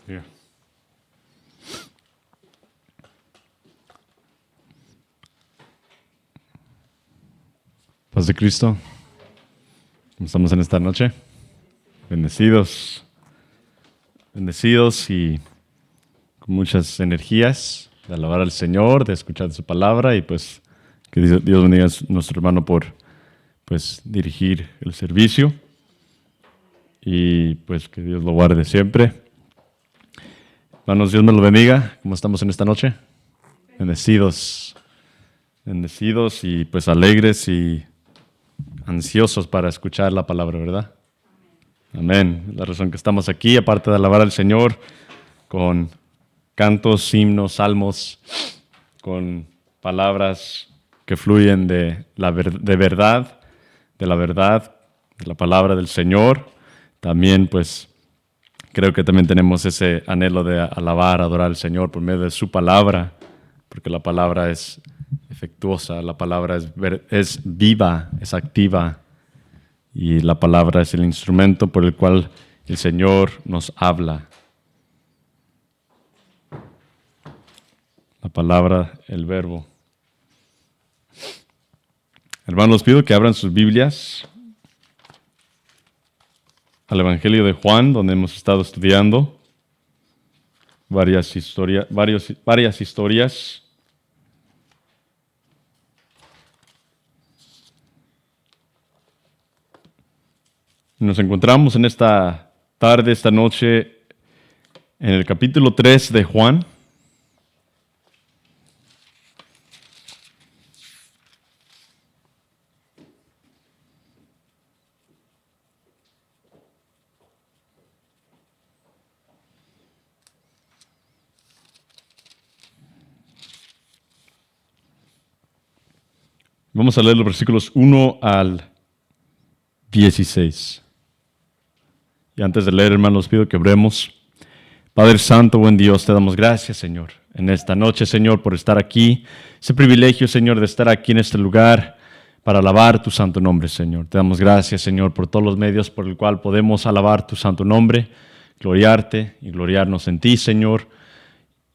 Yeah. Paz de Cristo. ¿Cómo estamos en esta noche? Bendecidos. Bendecidos y con muchas energías de alabar al Señor, de escuchar su palabra y pues que Dios bendiga a nuestro hermano por pues dirigir el servicio y pues que Dios lo guarde siempre. Hermanos, Dios me lo bendiga. ¿Cómo estamos en esta noche? Bendecidos. Bendecidos y pues alegres y ansiosos para escuchar la palabra, ¿verdad? Amén. La razón que estamos aquí, aparte de alabar al Señor con cantos, himnos, salmos, con palabras que fluyen de la verdad, de la palabra del Señor. También, pues, creo que también tenemos ese anhelo de alabar, adorar al Señor por medio de su palabra, porque la palabra es efectuosa, la palabra es viva, es activa, y la palabra es el instrumento por el cual el Señor nos habla. La palabra, el verbo. Hermanos, les pido que abran sus Biblias al Evangelio de Juan, donde hemos estado estudiando varias historias. Nos encontramos en esta tarde, esta noche, en el capítulo 3 de Juan. Vamos a leer los versículos 1 al 16. Y antes de leer, hermanos, pido que oremos. Padre Santo, buen Dios, te damos gracias, Señor, en esta noche, Señor, por estar aquí. Ese privilegio, Señor, de estar aquí en este lugar para alabar tu santo nombre, Señor. Te damos gracias, Señor, por todos los medios por el cual podemos alabar tu santo nombre, gloriarte y gloriarnos en ti, Señor.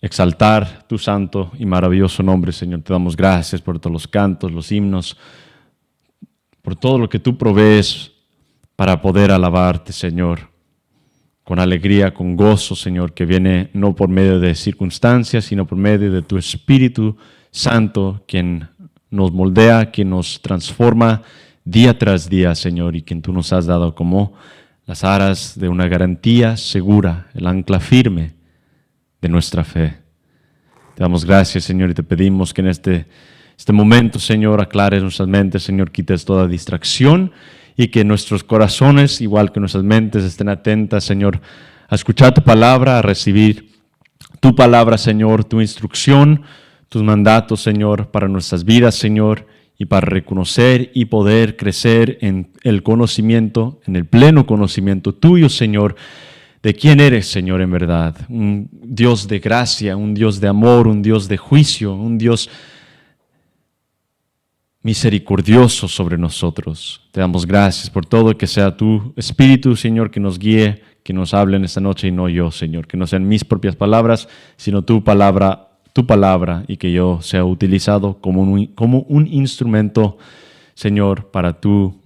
Exaltar tu santo y maravilloso nombre, Señor. Te damos gracias por todos los cantos, los himnos, por todo lo que tú provees para poder alabarte, Señor, con alegría, con gozo, Señor, que viene no por medio de circunstancias, sino por medio de tu Espíritu Santo, quien nos moldea, quien nos transforma día tras día, Señor, y quien tú nos has dado como las aras de una garantía segura, el ancla firme de nuestra fe. Te damos gracias, Señor, y te pedimos que en este momento, Señor, aclares nuestras mentes, Señor, quites toda distracción y que nuestros corazones, igual que nuestras mentes, estén atentas, Señor, a escuchar tu palabra, a recibir tu palabra, Señor, tu instrucción, tus mandatos, Señor, para nuestras vidas, Señor, y para reconocer y poder crecer en el conocimiento, en el pleno conocimiento tuyo, Señor, de quién eres, Señor, en verdad. Un Dios de gracia, un Dios de amor, un Dios de juicio, un Dios misericordioso sobre nosotros. Te damos gracias por todo, que sea tu Espíritu, Señor, que nos guíe, que nos hable en esta noche y no yo, Señor. Que no sean mis propias palabras, sino tu palabra, y que yo sea utilizado como un instrumento, Señor, para tu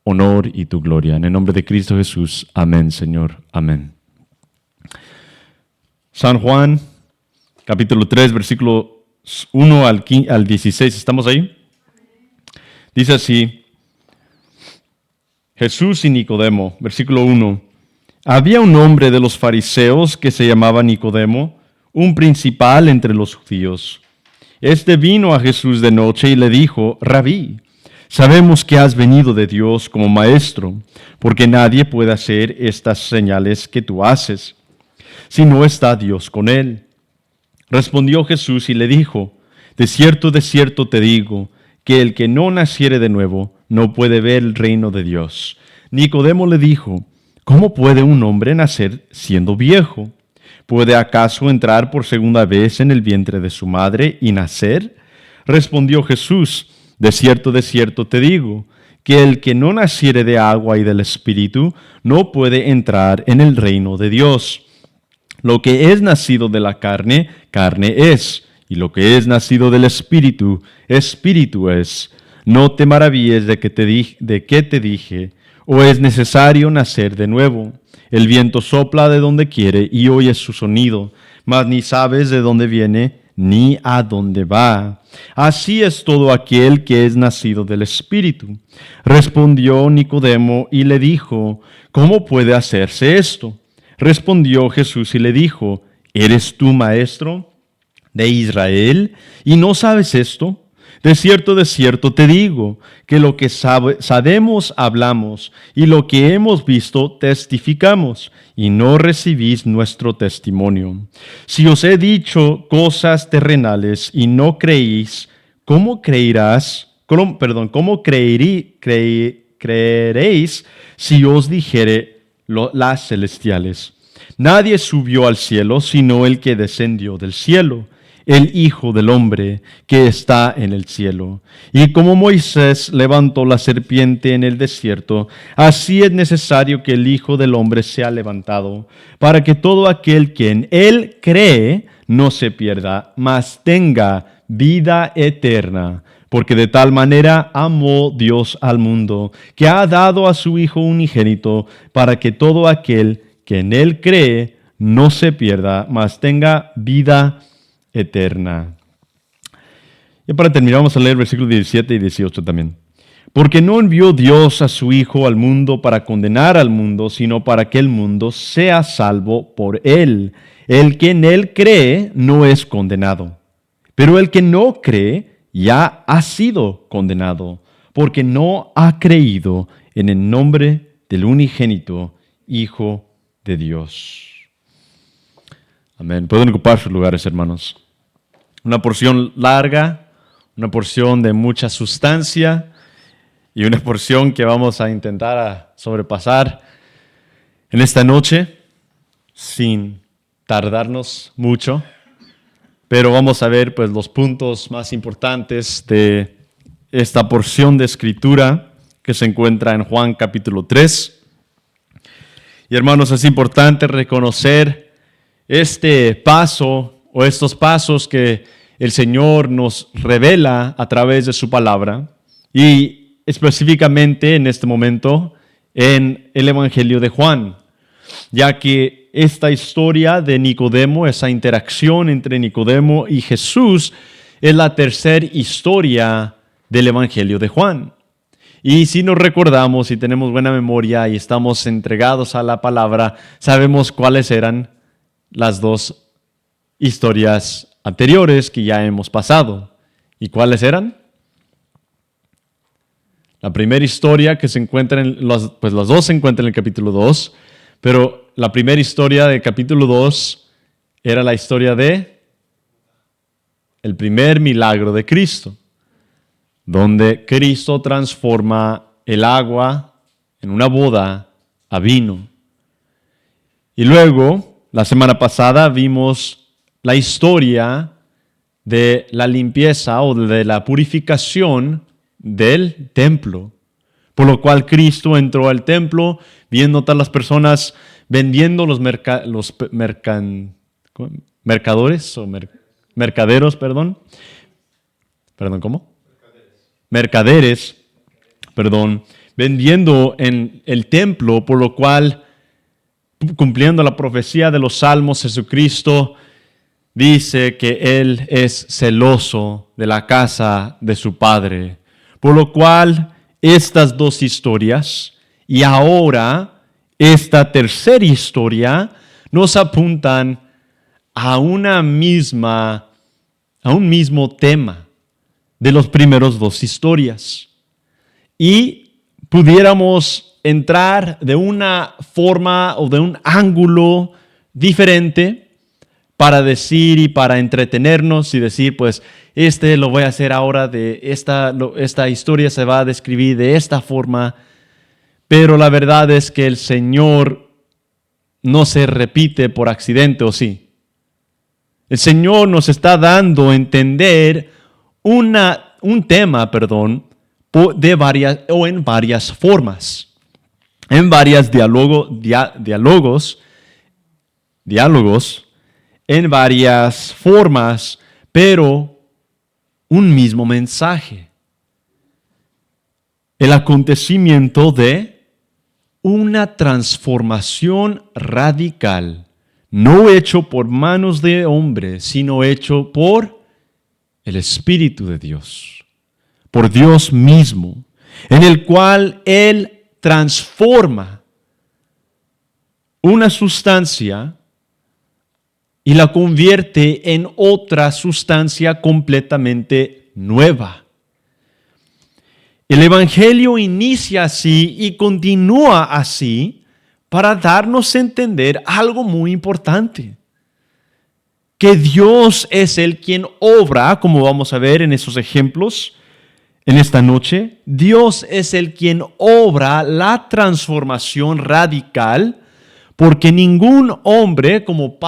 honor y tu gloria. En el nombre de Cristo Jesús. Amén, Señor. Amén. San Juan, capítulo 3, versículos 1 al 16. ¿Estamos ahí? Dice así: Jesús y Nicodemo, versículo 1. Había un hombre de los fariseos que se llamaba Nicodemo, un principal entre los judíos. Este vino a Jesús de noche y le dijo: Rabí, sabemos que has venido de Dios como maestro, porque nadie puede hacer estas señales que tú haces, si no está Dios con él. Respondió Jesús y le dijo: de cierto te digo, que el que no naciere de nuevo no puede ver el reino de Dios. Nicodemo le dijo: ¿cómo puede un hombre nacer siendo viejo? ¿Puede acaso entrar por segunda vez en el vientre de su madre y nacer? Respondió Jesús: de cierto te digo, que el que no naciere de agua y del Espíritu no puede entrar en el reino de Dios. Lo que es nacido de la carne, carne es, y lo que es nacido del Espíritu, Espíritu es. No te maravilles de que te dije, o es necesario nacer de nuevo. El viento sopla de donde quiere y oyes su sonido, mas ni sabes de dónde viene ni a dónde va. Así es todo aquel que es nacido del Espíritu. Respondió Nicodemo y le dijo, ¿cómo puede hacerse esto? Respondió Jesús y le dijo, ¿eres tú maestro de Israel y no sabes esto? De cierto te digo, que lo que sabemos hablamos, y lo que hemos visto testificamos, y no recibís nuestro testimonio. Si os he dicho cosas terrenales y no creéis, ¿cómo creeréis si os dijere las celestiales? Nadie subió al cielo sino el que descendió del cielo, el Hijo del Hombre que está en el cielo. Y como Moisés levantó la serpiente en el desierto, así es necesario que el Hijo del Hombre sea levantado, para que todo aquel que en él cree no se pierda, mas tenga vida eterna. Porque de tal manera amó Dios al mundo, que ha dado a su Hijo unigénito, para que todo aquel que en él cree no se pierda, mas tenga vida eterna. Y para terminar vamos a leer versículos 17 y 18 también. Porque no envió Dios a su Hijo al mundo para condenar al mundo, sino para que el mundo sea salvo por él. El que en él cree no es condenado, pero el que no cree ya ha sido condenado, porque no ha creído en el nombre del unigénito Hijo de Dios. Amén. Pueden ocupar sus lugares, hermanos. Una porción larga, una porción de mucha sustancia y una porción que vamos a intentar sobrepasar en esta noche sin tardarnos mucho. Pero vamos a ver pues los puntos más importantes de esta porción de escritura que se encuentra en Juan capítulo 3. Y hermanos, es importante reconocer este paso o estos pasos que el Señor nos revela a través de su palabra y específicamente en este momento en el Evangelio de Juan, ya que esta historia de Nicodemo, esa interacción entre Nicodemo y Jesús, es la tercera historia del Evangelio de Juan. Y si nos recordamos y tenemos buena memoria y estamos entregados a la palabra, sabemos cuáles eran las dos historias anteriores que ya hemos pasado. ¿Y cuáles eran? La primera historia que se encuentra las dos se encuentran en el capítulo 2, pero la primera historia del capítulo 2 era la historia de el primer milagro de Cristo, donde Cristo transforma el agua en una boda a vino. Y luego, la semana pasada, vimos la historia de la limpieza o de la purificación del templo, por lo cual Cristo entró al templo, viendo a todas las personas vendiendo mercaderos, vendiendo en el templo, por lo cual, cumpliendo la profecía de los Salmos, Jesucristo dice que Él es celoso de la casa de su Padre. Por lo cual, estas dos historias y ahora esta tercera historia nos apuntan a un mismo tema de las primeras dos historias. Y pudiéramos entrar de una forma o de un ángulo diferente para decir y para entretenernos y decir, pues, lo voy a hacer ahora, esta historia se va a describir de esta forma, pero la verdad es que el Señor no se repite por accidente, ¿o sí? El Señor nos está dando a entender un tema, en varias formas, en varios diálogos diálogos en varias formas, pero un mismo mensaje. El acontecimiento de una transformación radical, no hecho por manos de hombre, sino hecho por el Espíritu de Dios, por Dios mismo, en el cual Él transforma una sustancia y la convierte en otra sustancia completamente nueva. El Evangelio inicia así y continúa así para darnos a entender algo muy importante. Que Dios es el quien obra, como vamos a ver en esos ejemplos en esta noche. Dios es el quien obra la transformación radical, porque ningún hombre, como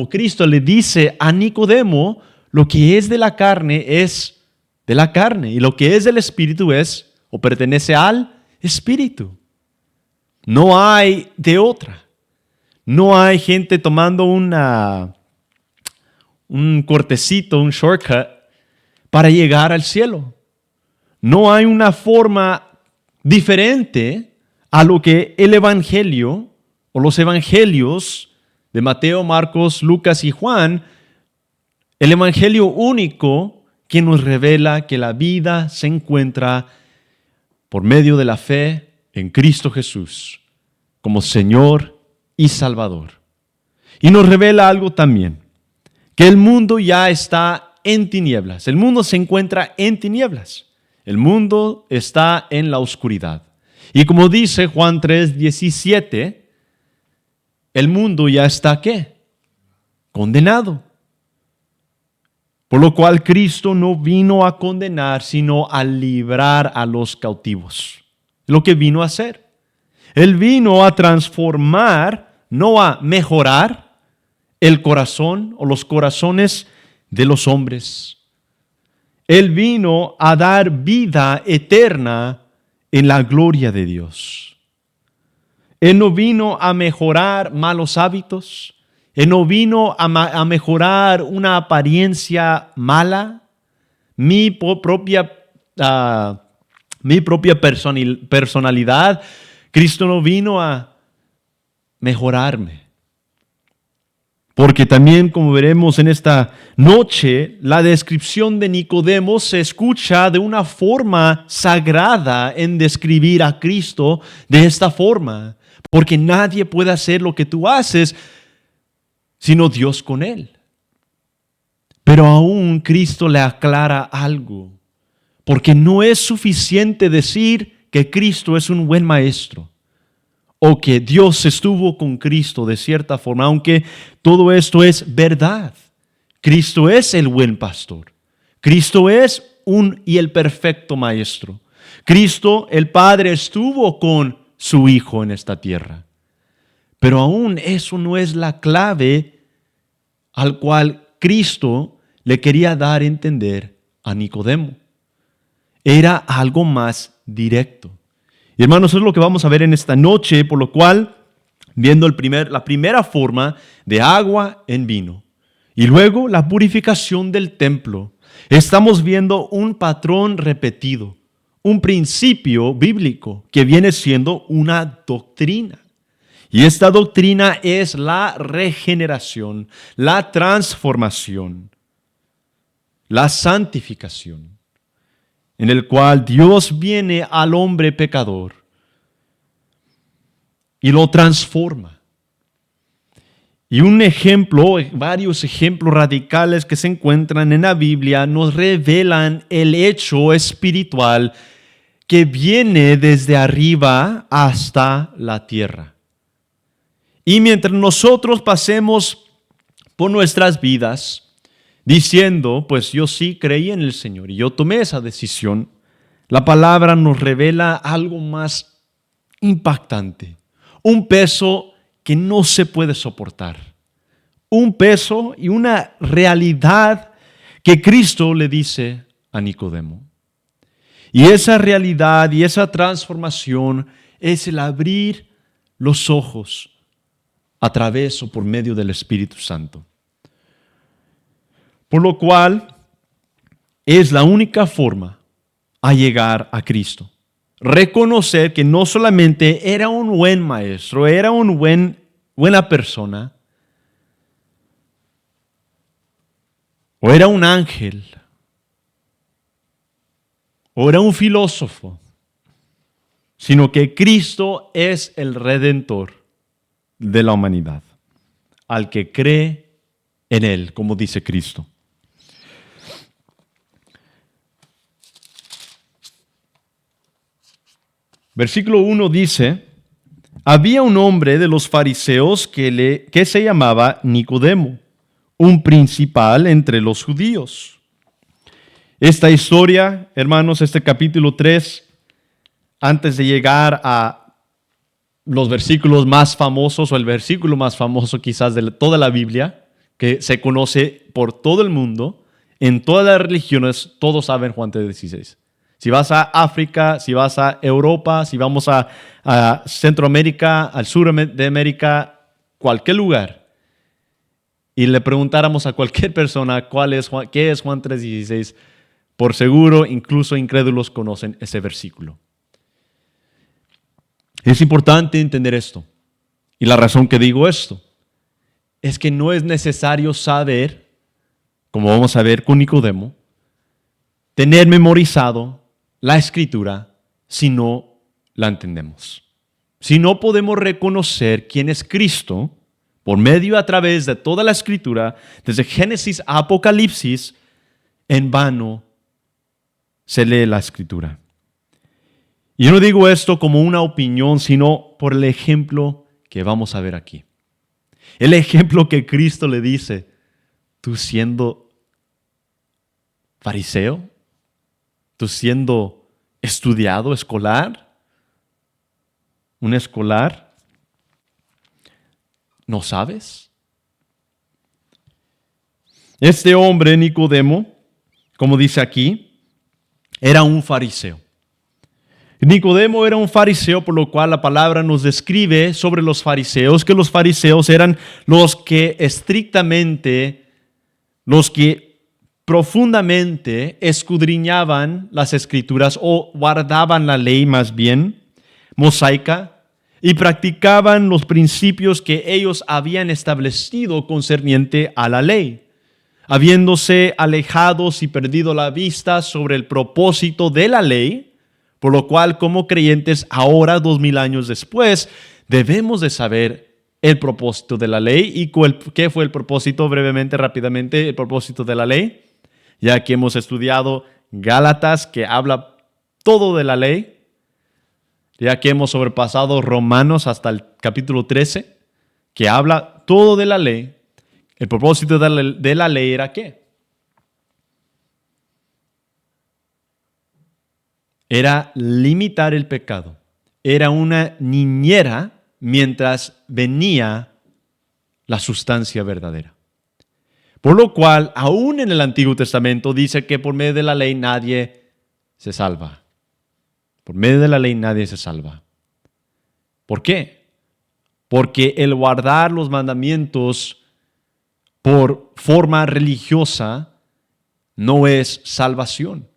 Cristo le dice a Nicodemo, lo que es de la carne es de la carne, y lo que es del Espíritu es o pertenece al Espíritu. No hay de otra. No hay gente tomando un cortecito, un shortcut para llegar al cielo. No hay una forma diferente a lo que el Evangelio o los Evangelios de Mateo, Marcos, Lucas y Juan, el Evangelio único que nos revela que la vida se encuentra por medio de la fe en Cristo Jesús como Señor y Salvador. Y nos revela algo también, que el mundo ya está en tinieblas. El mundo se encuentra en tinieblas. El mundo está en la oscuridad. Y como dice Juan 3:17, el mundo ya está ¿qué? Condenado. Por lo cual Cristo no vino a condenar, sino a librar a los cautivos. Lo que vino a hacer. Él vino a transformar, no a mejorar el corazón o los corazones de los hombres. Él vino a dar vida eterna en la gloria de Dios. Él no vino a mejorar malos hábitos. Él no vino a mejorar una apariencia mala, mi propia personalidad. Cristo no vino a mejorarme. Porque también, como veremos en esta noche, la descripción de Nicodemo se escucha de una forma sagrada en describir a Cristo de esta forma. Porque nadie puede hacer lo que tú haces sino Dios con él. Pero aún Cristo le aclara algo, porque no es suficiente decir que Cristo es un buen maestro o que Dios estuvo con Cristo de cierta forma, aunque todo esto es verdad. Cristo es el buen pastor. Cristo es el perfecto maestro. Cristo, el Padre, estuvo con su Hijo en esta tierra. Pero aún eso no es la clave al cual Cristo le quería dar a entender a Nicodemo. Era algo más directo. Y hermanos, eso es lo que vamos a ver en esta noche, por lo cual, viendo la primera forma de agua en vino, y luego la purificación del templo, estamos viendo un patrón repetido, un principio bíblico que viene siendo una doctrina. Y esta doctrina es la regeneración, la transformación, la santificación, en el cual Dios viene al hombre pecador y lo transforma. Y un ejemplo, varios ejemplos radicales que se encuentran en la Biblia nos revelan el hecho espiritual que viene desde arriba hasta la tierra. Y mientras nosotros pasemos por nuestras vidas diciendo, pues yo sí creí en el Señor y yo tomé esa decisión, la palabra nos revela algo más impactante, un peso que no se puede soportar, un peso y una realidad que Cristo le dice a Nicodemo. Y esa realidad y esa transformación es el abrir los ojos a través o por medio del Espíritu Santo. Por lo cual es la única forma a llegar a Cristo. Reconocer que no solamente era un buen maestro, era buena persona, o era un ángel, o era un filósofo, sino que Cristo es el Redentor de la humanidad, al que cree en Él, como dice Cristo. Versículo 1 dice, había un hombre de los fariseos que se llamaba Nicodemo, un principal entre los judíos. Esta historia, hermanos, este capítulo 3, antes de llegar a los versículos más famosos o el versículo más famoso quizás de toda la Biblia, que se conoce por todo el mundo, en todas las religiones, todos saben Juan 3:16. Si vas a África, si vas a Europa, si vamos a Centroamérica, al sur de América, cualquier lugar, y le preguntáramos a cualquier persona qué es Juan 3:16, por seguro, incluso incrédulos conocen ese versículo. Es importante entender esto. Y la razón que digo esto es que no es necesario saber, como vamos a ver con Nicodemo, tener memorizado la Escritura si no la entendemos. Si no podemos reconocer quién es Cristo por medio a través de toda la Escritura, desde Génesis a Apocalipsis, en vano se lee la Escritura. Y yo no digo esto como una opinión, sino por el ejemplo que vamos a ver aquí. El ejemplo que Cristo le dice, tú siendo fariseo, tú siendo estudiado, escolar, un escolar, ¿no sabes? Este hombre, Nicodemo, como dice aquí, era un fariseo. Nicodemo era un fariseo, por lo cual la palabra nos describe sobre los fariseos, que los fariseos eran los que estrictamente, los que profundamente escudriñaban las Escrituras o guardaban la ley más bien, mosaica, y practicaban los principios que ellos habían establecido concerniente a la ley, habiéndose alejados y perdido la vista sobre el propósito de la ley. Por lo cual, como creyentes, ahora, 2000 años después, debemos de saber el propósito de la ley. ¿Y qué fue el propósito? Brevemente, rápidamente, el propósito de la ley. Ya que hemos estudiado Gálatas, que habla todo de la ley. Ya que hemos sobrepasado Romanos hasta el capítulo 13, que habla todo de la ley. El propósito de la ley era ¿qué? Era limitar el pecado. Era una niñera mientras venía la sustancia verdadera. Por lo cual, aún en el Antiguo Testamento dice que por medio de la ley nadie se salva. Por medio de la ley nadie se salva. ¿Por qué? Porque el guardar los mandamientos por forma religiosa no es salvación.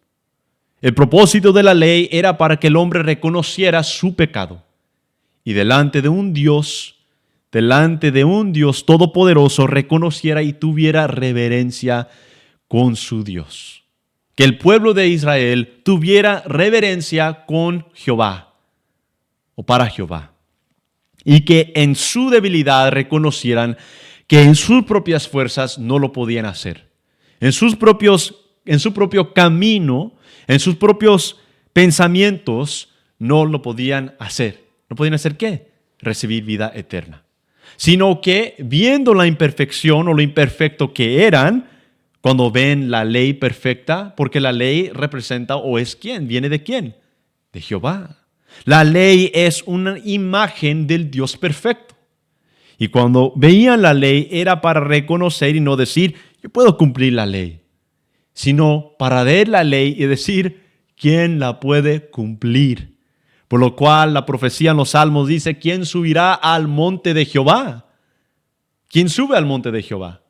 El propósito de la ley era para que el hombre reconociera su pecado y delante de un Dios todopoderoso, reconociera y tuviera reverencia con su Dios. Que el pueblo de Israel tuviera reverencia con Jehová o para Jehová. Y que en su debilidad reconocieran que en sus propias fuerzas no lo podían hacer. En su propio camino, en sus propios pensamientos, no lo podían hacer. ¿No podían hacer qué? Recibir vida eterna. Sino que viendo la imperfección o lo imperfecto que eran, cuando ven la ley perfecta, porque la ley representa o es ¿quién? ¿Viene de quién? De Jehová. La ley es una imagen del Dios perfecto. Y cuando veían la ley era para reconocer y no decir, yo puedo cumplir la ley, sino para ver la ley y decir, ¿quién la puede cumplir? Por lo cual la profecía en los Salmos dice, ¿quién subirá al monte de Jehová? ¿Quién sube al monte de Jehová?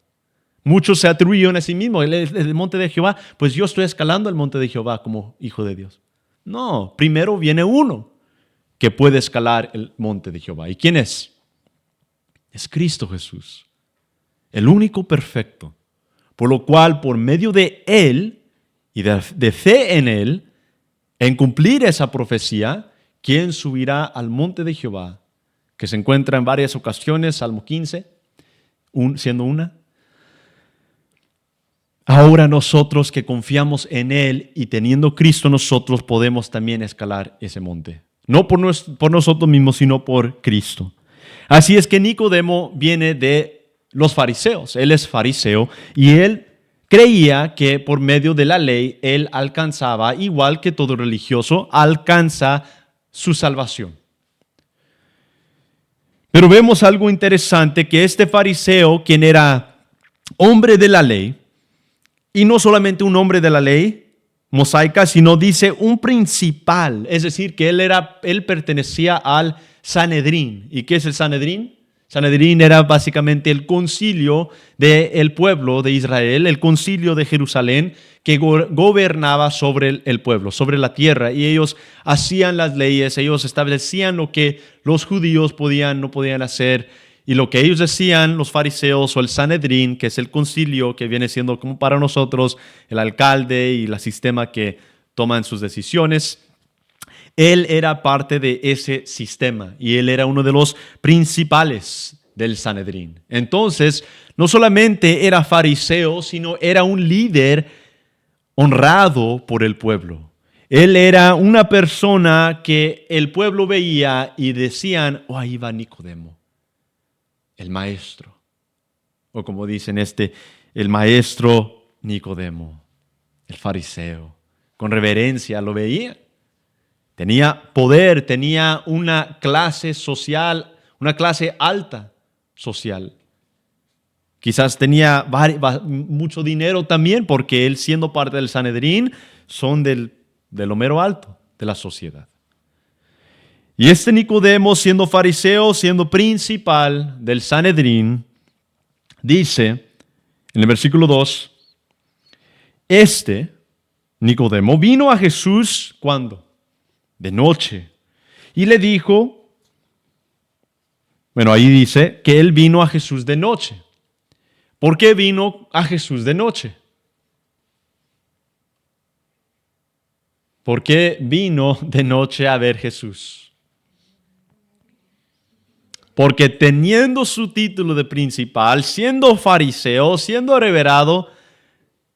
Muchos se atribuyen a sí mismos, el monte de Jehová, pues yo estoy escalando el monte de Jehová como hijo de Dios. No, primero viene uno que puede escalar el monte de Jehová. ¿Y quién es? Es Cristo Jesús, el único perfecto, por lo cual por medio de Él y de fe en Él, en cumplir esa profecía, ¿quién subirá al monte de Jehová? Que se encuentra en varias ocasiones, Salmo 15, siendo una. Ahora nosotros que confiamos en Él y teniendo Cristo nosotros podemos también escalar ese monte. No por nosotros mismos, sino por Cristo. Así es que Nicodemo viene de los fariseos. Él es fariseo y él creía que por medio de la ley él alcanzaba, igual que todo religioso, alcanza su salvación. Pero vemos algo interesante, que este fariseo, quien era hombre de la ley, y no solamente un hombre de la ley mosaica, sino dice un principal, es decir, que él pertenecía al Sanedrín. ¿Y qué es el Sanedrín? Sanedrín era básicamente el concilio del pueblo de Israel, el concilio de Jerusalén, que gobernaba sobre el pueblo, sobre la tierra, y ellos hacían las leyes, ellos establecían lo que los judíos no podían hacer, y lo que ellos decían, los fariseos o el Sanedrín, que es el concilio que viene siendo como para nosotros el alcalde y el sistema que toman sus decisiones. Él era parte de ese sistema y él era uno de los principales del Sanedrín. Entonces, no solamente era fariseo, sino era un líder honrado por el pueblo. Él era una persona que el pueblo veía y decían, oh, ahí va Nicodemo, el maestro. O como dicen el maestro Nicodemo, el fariseo. Con reverencia lo veían. Tenía poder, tenía una clase social, una clase alta social. Quizás tenía mucho dinero también, porque él, siendo parte del Sanedrín, son de lo mero alto de la sociedad. Y este Nicodemo, siendo fariseo, siendo principal del Sanedrín, dice en el versículo 2, Nicodemo vino a Jesús, ¿cuándo? De noche. Y le dijo, ahí dice que él vino a Jesús de noche. ¿Por qué vino a Jesús de noche? ¿Por qué vino de noche a ver Jesús? Porque teniendo su título de principal, siendo fariseo, siendo reverado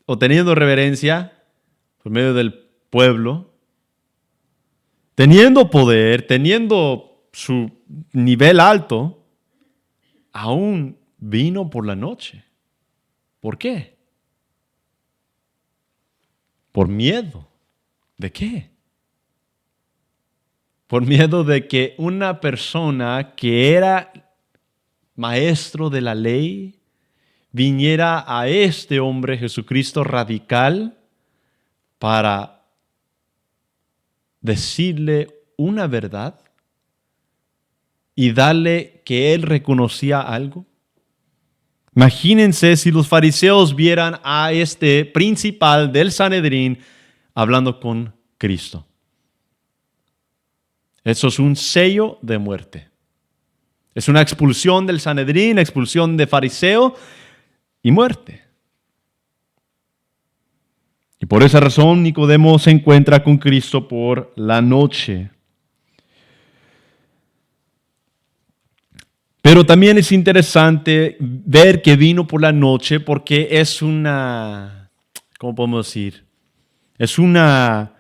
o teniendo reverencia por medio del pueblo, teniendo poder, teniendo su nivel alto, aún vino por la noche. ¿Por qué? Por miedo. ¿De qué? Por miedo de que una persona que era maestro de la ley viniera a este hombre, Jesucristo radical, para decirle una verdad y darle que él reconocía algo. Imagínense si los fariseos vieran a este principal del Sanedrín hablando con Cristo. Eso es un sello de muerte. Es una expulsión del Sanedrín, expulsión de fariseo y muerte. Y por esa razón Nicodemo se encuentra con Cristo por la noche. Pero también es interesante ver que vino por la noche porque es una, ¿cómo podemos decir? Es una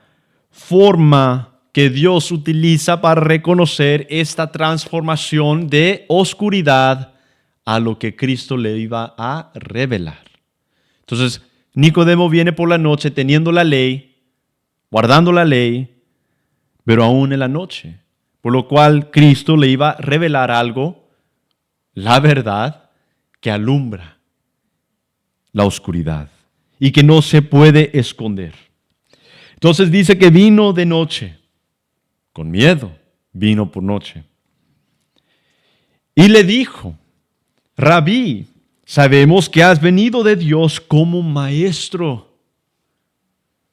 forma que Dios utiliza para reconocer esta transformación de oscuridad a lo que Cristo le iba a revelar. Entonces, Nicodemo viene por la noche teniendo la ley, guardando la ley, pero aún en la noche. Por lo cual Cristo le iba a revelar algo, la verdad, que alumbra la oscuridad y que no se puede esconder. Entonces dice que vino de noche, con miedo, vino por noche. Y le dijo, Rabí, sabemos que has venido de Dios como maestro.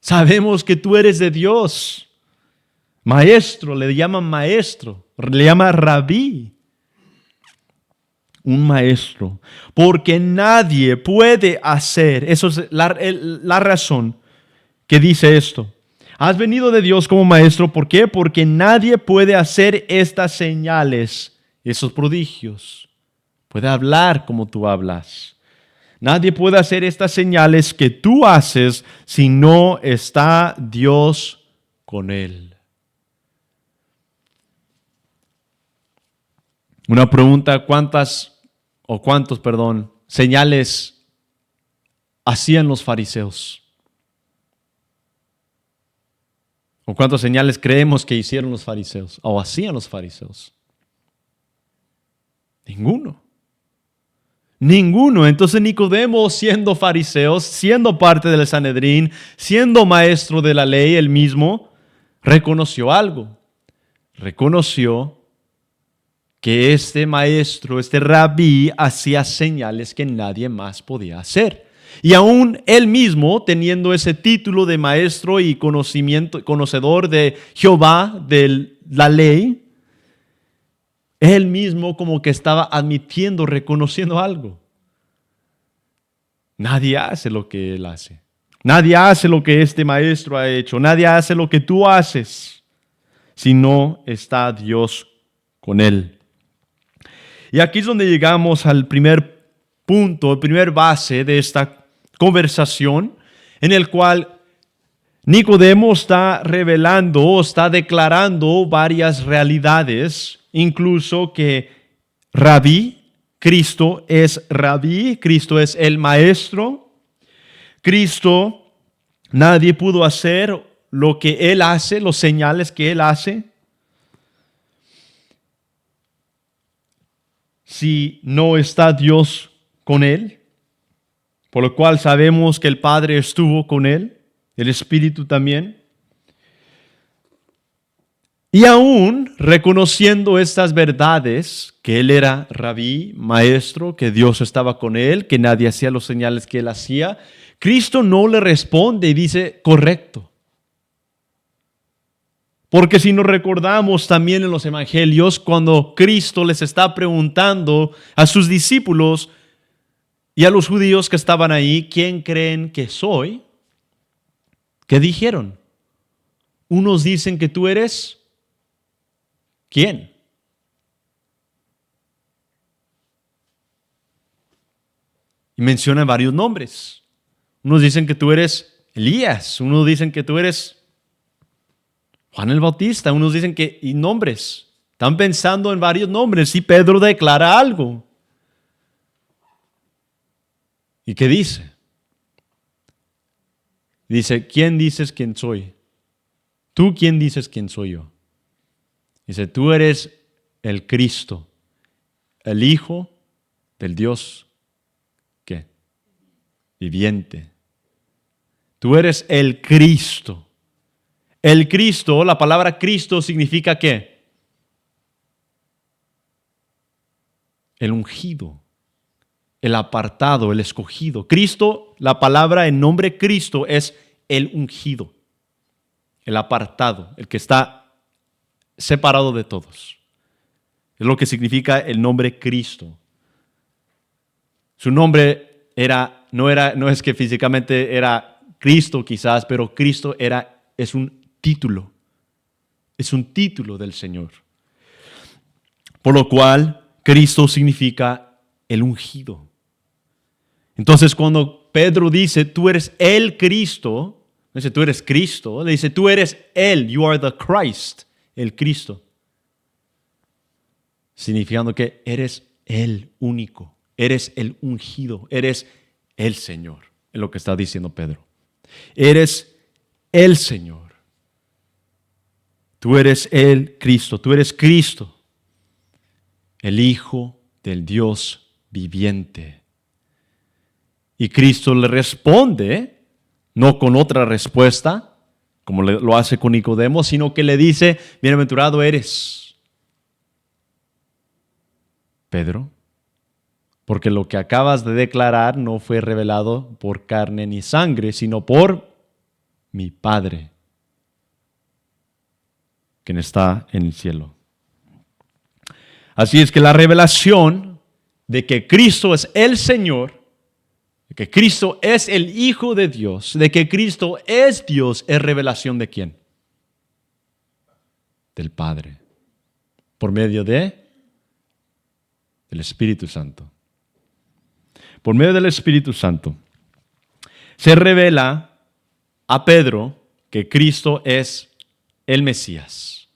Sabemos que tú eres de Dios. Maestro, le llaman maestro, le llama rabí. Un maestro. Porque nadie puede hacer, eso es la razón que dice esto. Has venido de Dios como maestro, ¿por qué? Porque nadie puede hacer estas señales, esos prodigios. Puede hablar como tú hablas. Nadie puede hacer estas señales que tú haces si no está Dios con él. Una pregunta, ¿cuántos señales hacían los fariseos? ¿O cuántas señales creemos que hicieron los fariseos o hacían los fariseos? Ninguno. Ninguno. Entonces Nicodemo, siendo fariseo, siendo parte del Sanedrín, siendo maestro de la ley él mismo, reconoció algo. Reconoció que este maestro, este rabí, hacía señales que nadie más podía hacer. Y aún él mismo, teniendo ese título de maestro y conocedor de Jehová, de la ley, él mismo como que estaba admitiendo, reconociendo algo. Nadie hace lo que él hace. Nadie hace lo que este maestro ha hecho. Nadie hace lo que tú haces si no está Dios con él. Y aquí es donde llegamos al primer punto, el primer base de esta conversación, en el cual Nicodemo está revelando, está declarando varias realidades, incluso que Cristo es rabí, Cristo es el maestro. Cristo, nadie pudo hacer lo que él hace, los señales que él hace, si no está Dios con él, por lo cual sabemos que el Padre estuvo con él, el Espíritu también. Y aún reconociendo estas verdades, que él era rabí, maestro, que Dios estaba con él, que nadie hacía los señales que él hacía, Cristo no le responde y dice, correcto. Porque si nos recordamos también en los evangelios, cuando Cristo les está preguntando a sus discípulos y a los judíos que estaban ahí, ¿quién creen que soy? ¿Qué dijeron? Unos dicen que tú eres, ¿quién? Y mencionan varios nombres. Unos dicen que tú eres Elías, unos dicen que tú eres Juan el Bautista, unos dicen que, y nombres. Están pensando en varios nombres y Pedro declara algo. ¿Y qué dice? Dice, ¿quién dices quién soy? ¿Tú quién dices quién soy yo? Dice, tú eres el Cristo, el Hijo del Dios, ¿qué? Viviente. Tú eres el Cristo. El Cristo, la palabra Cristo significa ¿qué? El ungido, el apartado, el escogido. Cristo, la palabra en nombre Cristo es el ungido, el apartado, el que está separado de todos. Es lo que significa el nombre Cristo. Su nombre no es que físicamente era Cristo quizás, pero Cristo es un título. Es un título del Señor. Por lo cual, Cristo significa el ungido. Entonces, cuando Pedro dice, tú eres el Cristo, no dice, tú eres Cristo, le dice, tú eres Él, you are the Christ, el Cristo. Significando que eres el único, eres el ungido, eres el Señor, es lo que está diciendo Pedro. Eres el Señor. Tú eres el Cristo, tú eres Cristo, el Hijo del Dios viviente. Y Cristo le responde, no con otra respuesta, como lo hace con Nicodemo, sino que le dice, bienaventurado eres, Pedro, Porque lo que acabas de declarar no fue revelado por carne ni sangre, sino por mi Padre, quien está en el cielo. Así es que la revelación de que Cristo es el Señor, de que Cristo es el Hijo de Dios, de que Cristo es Dios, ¿es revelación de quién? Del Padre, por medio del Espíritu Santo. Por medio del Espíritu Santo se revela a Pedro que Cristo es el Mesías.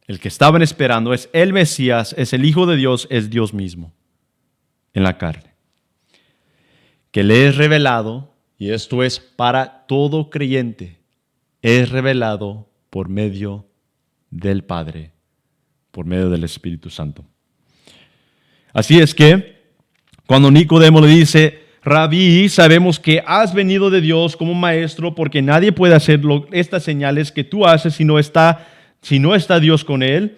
El que estaban esperando es el Mesías, es el Hijo de Dios, es Dios mismo en la carne. Que le es revelado, y esto es para todo creyente, es revelado por medio del Padre, por medio del Espíritu Santo. Así es que cuando Nicodemo le dice, Rabí, sabemos que has venido de Dios como maestro, porque nadie puede hacer estas señales que tú haces si no está Dios con él.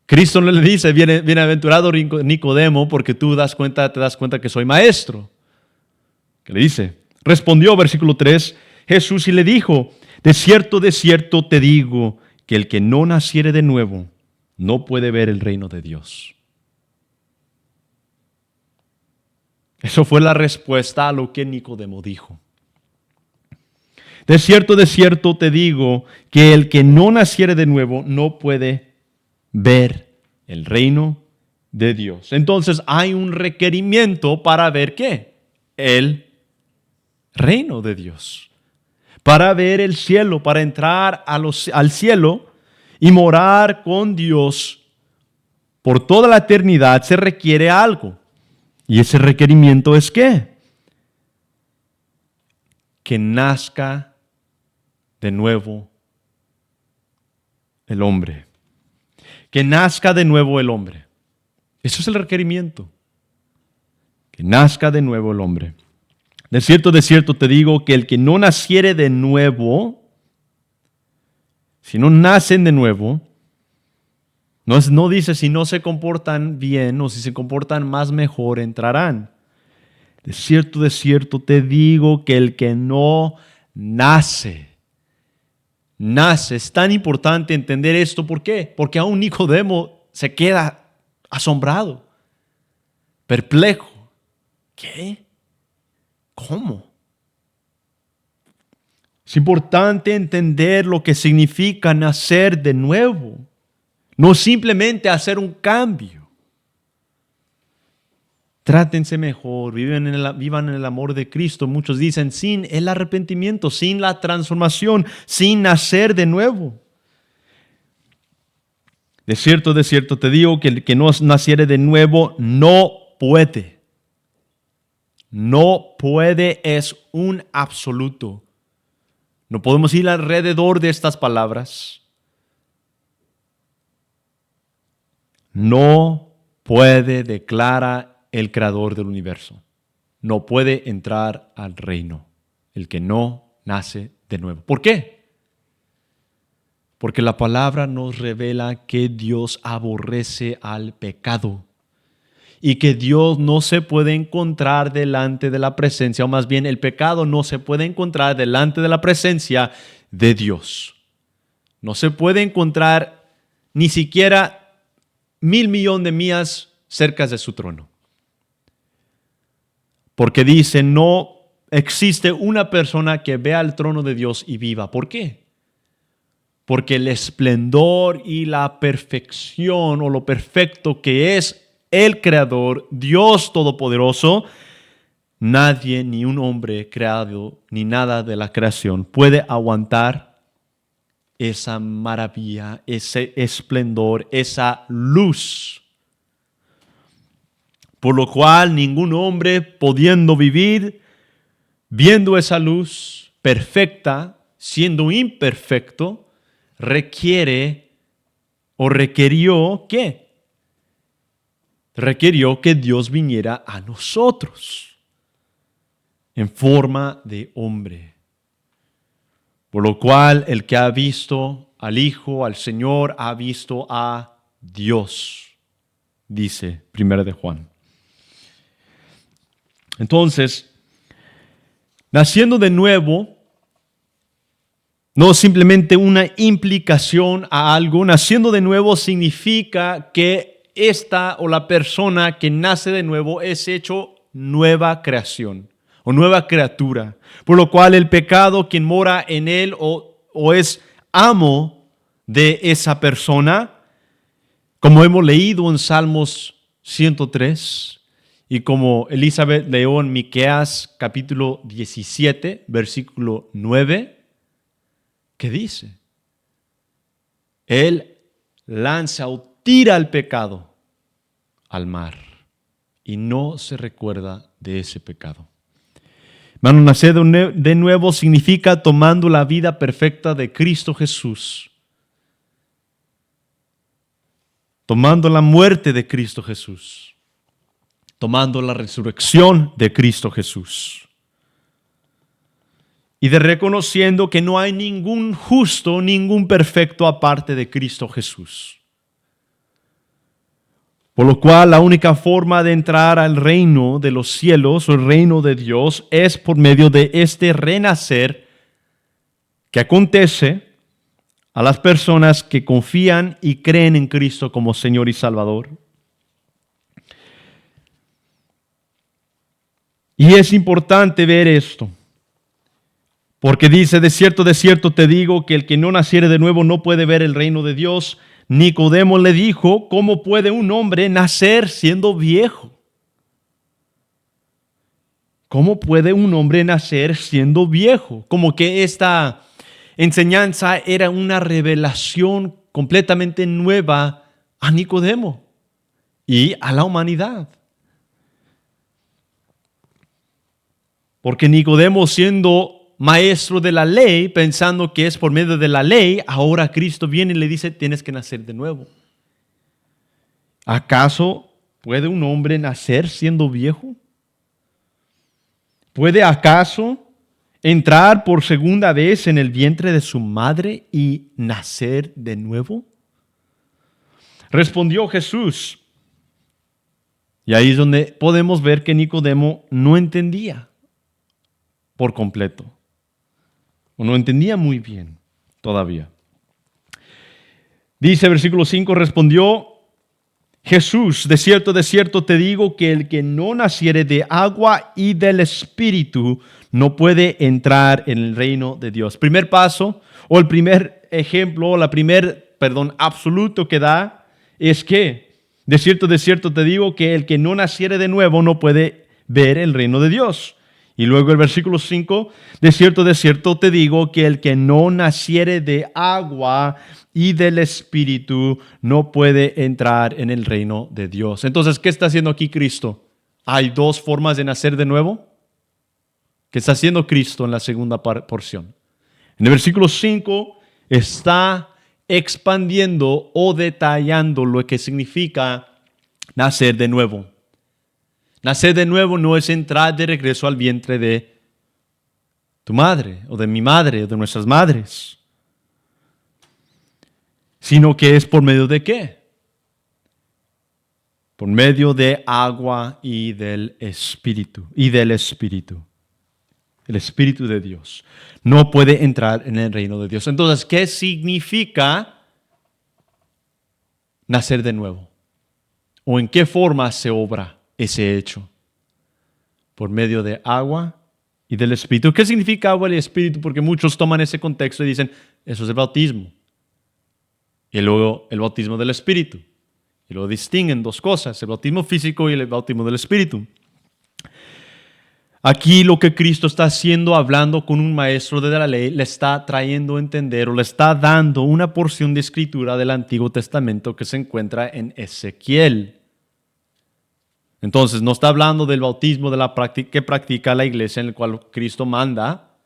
Cristo no le dice, bienaventurado Nicodemo, porque tú te das cuenta que soy maestro. ¿Qué le dice? Respondió, versículo 3, Jesús y le dijo, de cierto te digo, que el que no naciere de nuevo no puede ver el reino de Dios. Eso fue la respuesta a lo que Nicodemo dijo. De cierto te digo que el que no naciere de nuevo no puede ver el reino de Dios. Entonces hay un requerimiento para ver ¿qué? El reino de Dios. Para ver el cielo, para entrar al cielo y morar con Dios por toda la eternidad se requiere algo. Y ese requerimiento es ¿qué? Que nazca de nuevo el hombre. Que nazca de nuevo el hombre. Eso es el requerimiento. Que nazca de nuevo el hombre. De cierto te digo que el que no naciere de nuevo, si no nacen de nuevo, no dice si no se comportan bien o si se comportan más mejor entrarán. De cierto te digo que el que no nace. Es tan importante entender esto. ¿Por qué? Porque aún Nicodemo se queda asombrado, perplejo. ¿Qué? ¿Cómo? Es importante entender lo que significa nacer de nuevo. No simplemente hacer un cambio. Trátense mejor, vivan en el amor de Cristo. Muchos dicen sin el arrepentimiento, sin la transformación, sin nacer de nuevo. De cierto te digo que el que no naciere de nuevo no puede. No puede es un absoluto. No podemos ir alrededor de estas palabras. No puede, declara el creador del universo. No puede entrar al reino el que no nace de nuevo. ¿Por qué? Porque la palabra nos revela que Dios aborrece al pecado y que Dios no se puede encontrar delante de la presencia, o más bien el pecado no se puede encontrar delante de la presencia de Dios. No se puede encontrar ni siquiera 1,000,000,000 de millas cerca de su trono. Porque dice, no existe una persona que vea el trono de Dios y viva. ¿Por qué? Porque el esplendor y la perfección o lo perfecto que es el Creador, Dios Todopoderoso, nadie, ni un hombre creado, ni nada de la creación puede aguantar esa maravilla, ese esplendor, esa luz. Por lo cual ningún hombre pudiendo vivir, viendo esa luz perfecta, siendo imperfecto, requirió ¿qué? Requirió que Dios viniera a nosotros en forma de hombre. Por lo cual el que ha visto al Hijo, al Señor, ha visto a Dios, dice 1 de Juan. Entonces, naciendo de nuevo, no es simplemente una implicación a algo. Naciendo de nuevo significa que esta o la persona que nace de nuevo es hecho nueva creación o nueva criatura. Por lo cual el pecado, quien mora en él o es amo de esa persona, como hemos leído en Salmos 103 y como Elizabeth leó en Miqueas capítulo 17, versículo 9, ¿qué dice? Él lanza o tira el pecado al mar y no se recuerda de ese pecado. Hermano, nacer de nuevo significa tomando la vida perfecta de Cristo Jesús, tomando la muerte de Cristo Jesús, tomando la resurrección de Cristo Jesús. Y de reconociendo que no hay ningún justo, ningún perfecto aparte de Cristo Jesús. Por lo cual la única forma de entrar al reino de los cielos o el reino de Dios es por medio de este renacer que acontece a las personas que confían y creen en Cristo como Señor y Salvador. Y es importante ver esto, porque dice, de cierto te digo que el que no naciere de nuevo no puede ver el reino de Dios. Nicodemo le dijo, ¿cómo puede un hombre nacer siendo viejo? ¿Cómo puede un hombre nacer siendo viejo? Como que esta enseñanza era una revelación completamente nueva a Nicodemo y a la humanidad. Porque Nicodemo, siendo maestro de la ley, pensando que es por medio de la ley, ahora Cristo viene y le dice, tienes que nacer de nuevo. ¿Acaso puede un hombre nacer siendo viejo? ¿Puede acaso entrar por segunda vez en el vientre de su madre y nacer de nuevo? Respondió Jesús. Y ahí es donde podemos ver que Nicodemo no entendía por completo. O no entendía muy bien todavía. Dice versículo 5, respondió Jesús, de cierto te digo que el que no naciere de agua y del Espíritu no puede entrar en el reino de Dios. Primer paso, o el primer ejemplo, o absoluto que da, es que, de cierto te digo que el que no naciere de nuevo no puede ver el reino de Dios. Y luego el versículo 5, de cierto te digo que el que no naciere de agua y del Espíritu no puede entrar en el reino de Dios. Entonces, ¿qué está haciendo aquí Cristo? ¿Hay dos formas de nacer de nuevo? ¿Qué está haciendo Cristo en la segunda porción? En el versículo 5 está expandiendo o detallando lo que significa nacer de nuevo. Nacer de nuevo no es entrar de regreso al vientre de tu madre, o de mi madre, o de nuestras madres, sino que es por medio de ¿qué? Por medio de agua y del Espíritu, el Espíritu de Dios. No puede entrar en el reino de Dios. Entonces, ¿qué significa nacer de nuevo? ¿O en qué forma se obra ese hecho? Por medio de agua y del Espíritu. ¿Qué significa agua y Espíritu? Porque muchos toman ese contexto y dicen, eso es el bautismo. Y luego el bautismo del Espíritu. Y luego distinguen dos cosas, el bautismo físico y el bautismo del Espíritu. Aquí lo que Cristo está haciendo, hablando con un maestro de la ley, le está trayendo a entender o le está dando una porción de escritura del Antiguo Testamento que se encuentra en Ezequiel. Entonces, no está hablando del bautismo que practica la iglesia, en el cual Cristo manda,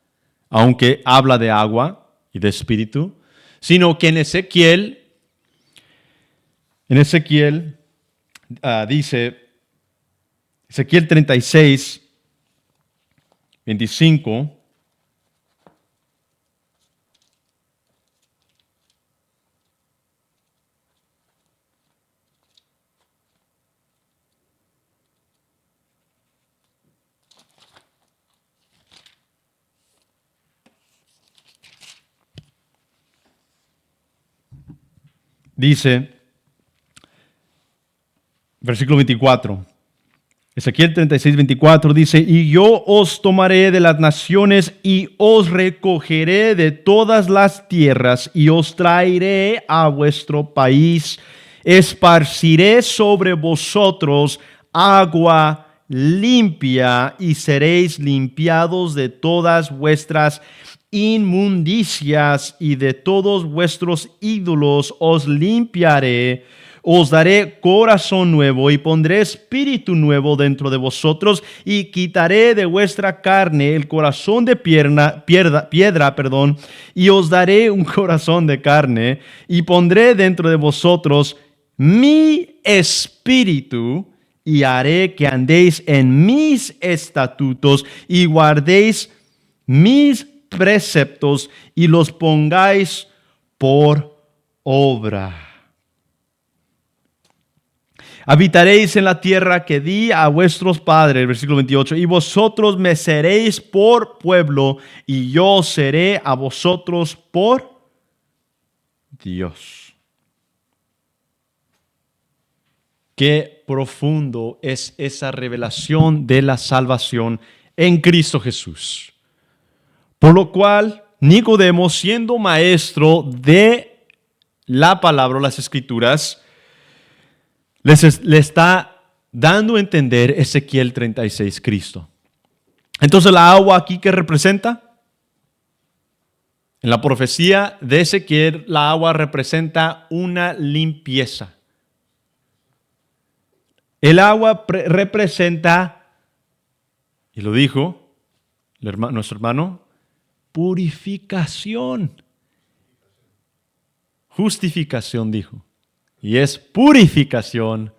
aunque habla de agua y de espíritu, sino que en Ezequiel dice, Ezequiel 36, 25, dice, versículo 24. Ezequiel 36, 24 dice, y yo os tomaré de las naciones y os recogeré de todas las tierras y os traeré a vuestro país. Esparciré sobre vosotros agua limpia y seréis limpiados de todas vuestras inmundicias y de todos vuestros ídolos os limpiaré. Os daré corazón nuevo y pondré espíritu nuevo dentro de vosotros y quitaré de vuestra carne el corazón de piedra, y os daré un corazón de carne y pondré dentro de vosotros mi espíritu y haré que andéis en mis estatutos y guardéis mis preceptos y los pongáis por obra. Habitaréis en la tierra que di a vuestros padres, versículo 28, y vosotros me seréis por pueblo, y yo seré a vosotros por Dios. Qué profundo es esa revelación de la salvación en Cristo Jesús. Por lo cual, Nicodemo, siendo maestro de la palabra, las Escrituras, le está dando a entender Ezequiel 36, Cristo. Entonces, la agua aquí, ¿qué representa? En la profecía de Ezequiel, la agua representa una limpieza. El agua representa, y lo dijo nuestro hermano, purificación. Justificación dijo. Y es purificación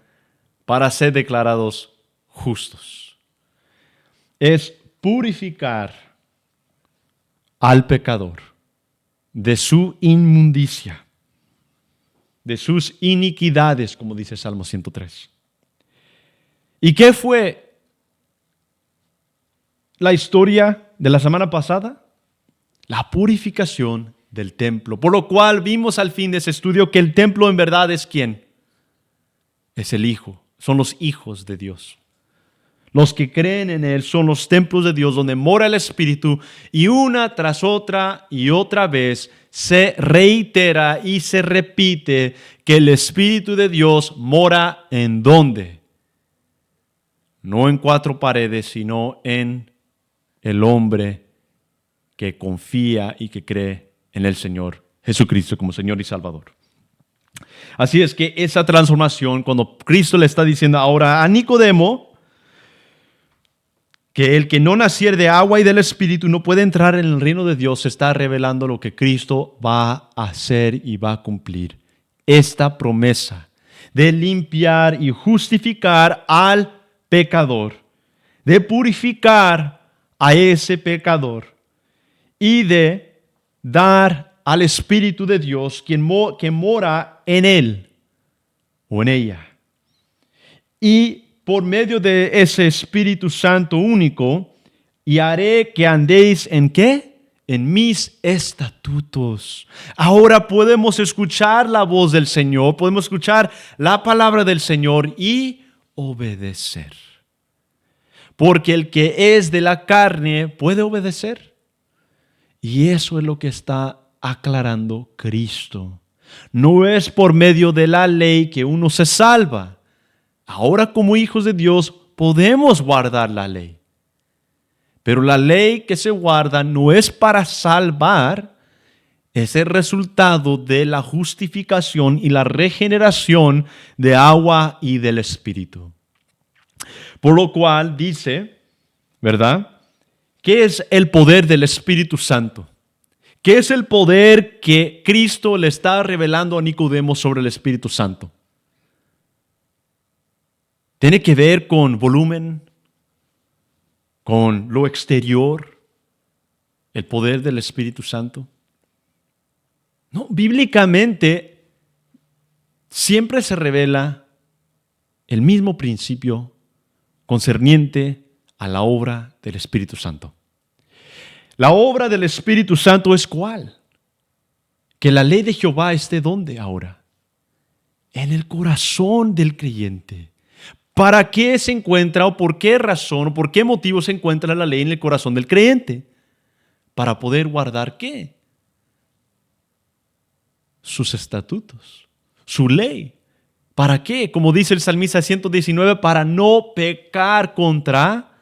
para ser declarados justos. Es purificar al pecador de su inmundicia, de sus iniquidades, como dice Salmo 103. ¿Y qué fue la historia de la semana pasada? La purificación del templo. Por lo cual vimos al fin de ese estudio que el templo en verdad es ¿quién? Es el Hijo. Son los hijos de Dios. Los que creen en Él son los templos de Dios donde mora el Espíritu y una tras otra y otra vez se reitera y se repite que el Espíritu de Dios mora ¿en dónde? No en cuatro paredes, sino en el hombre que confía y que cree en el Señor Jesucristo como Señor y Salvador. Así es que esa transformación, cuando Cristo le está diciendo ahora a Nicodemo que el que no naciere de agua y del Espíritu no puede entrar en el reino de Dios, se está revelando lo que Cristo va a hacer y va a cumplir. Esta promesa de limpiar y justificar al pecador, de purificar a ese pecador y de dar al Espíritu de Dios que mora en él o en ella. Y por medio de ese Espíritu Santo único, y haré que andéis ¿en qué? En mis estatutos. Ahora podemos escuchar la voz del Señor, podemos escuchar la palabra del Señor y obedecer. Porque el que es de la carne puede obedecer. Y eso es lo que está aclarando Cristo. No es por medio de la ley que uno se salva. Ahora como hijos de Dios podemos guardar la ley. Pero la ley que se guarda no es para salvar, es el resultado de la justificación y la regeneración de agua y del Espíritu. Por lo cual dice, ¿verdad? ¿Qué es el poder del Espíritu Santo? ¿Qué es el poder que Cristo le está revelando a Nicodemo sobre el Espíritu Santo? ¿Tiene que ver con volumen, con lo exterior, el poder del Espíritu Santo? No, bíblicamente siempre se revela el mismo principio concerniente a la obra del Espíritu Santo. La obra del Espíritu Santo es ¿cuál? Que la ley de Jehová esté ¿dónde ahora? en el corazón del creyente. ¿Para qué se encuentra o por qué razón o por qué motivo se encuentra la ley en el corazón del creyente? Para poder guardar ¿qué? Sus estatutos, su ley. ¿Para qué? Como dice el salmista 119, para no pecar contra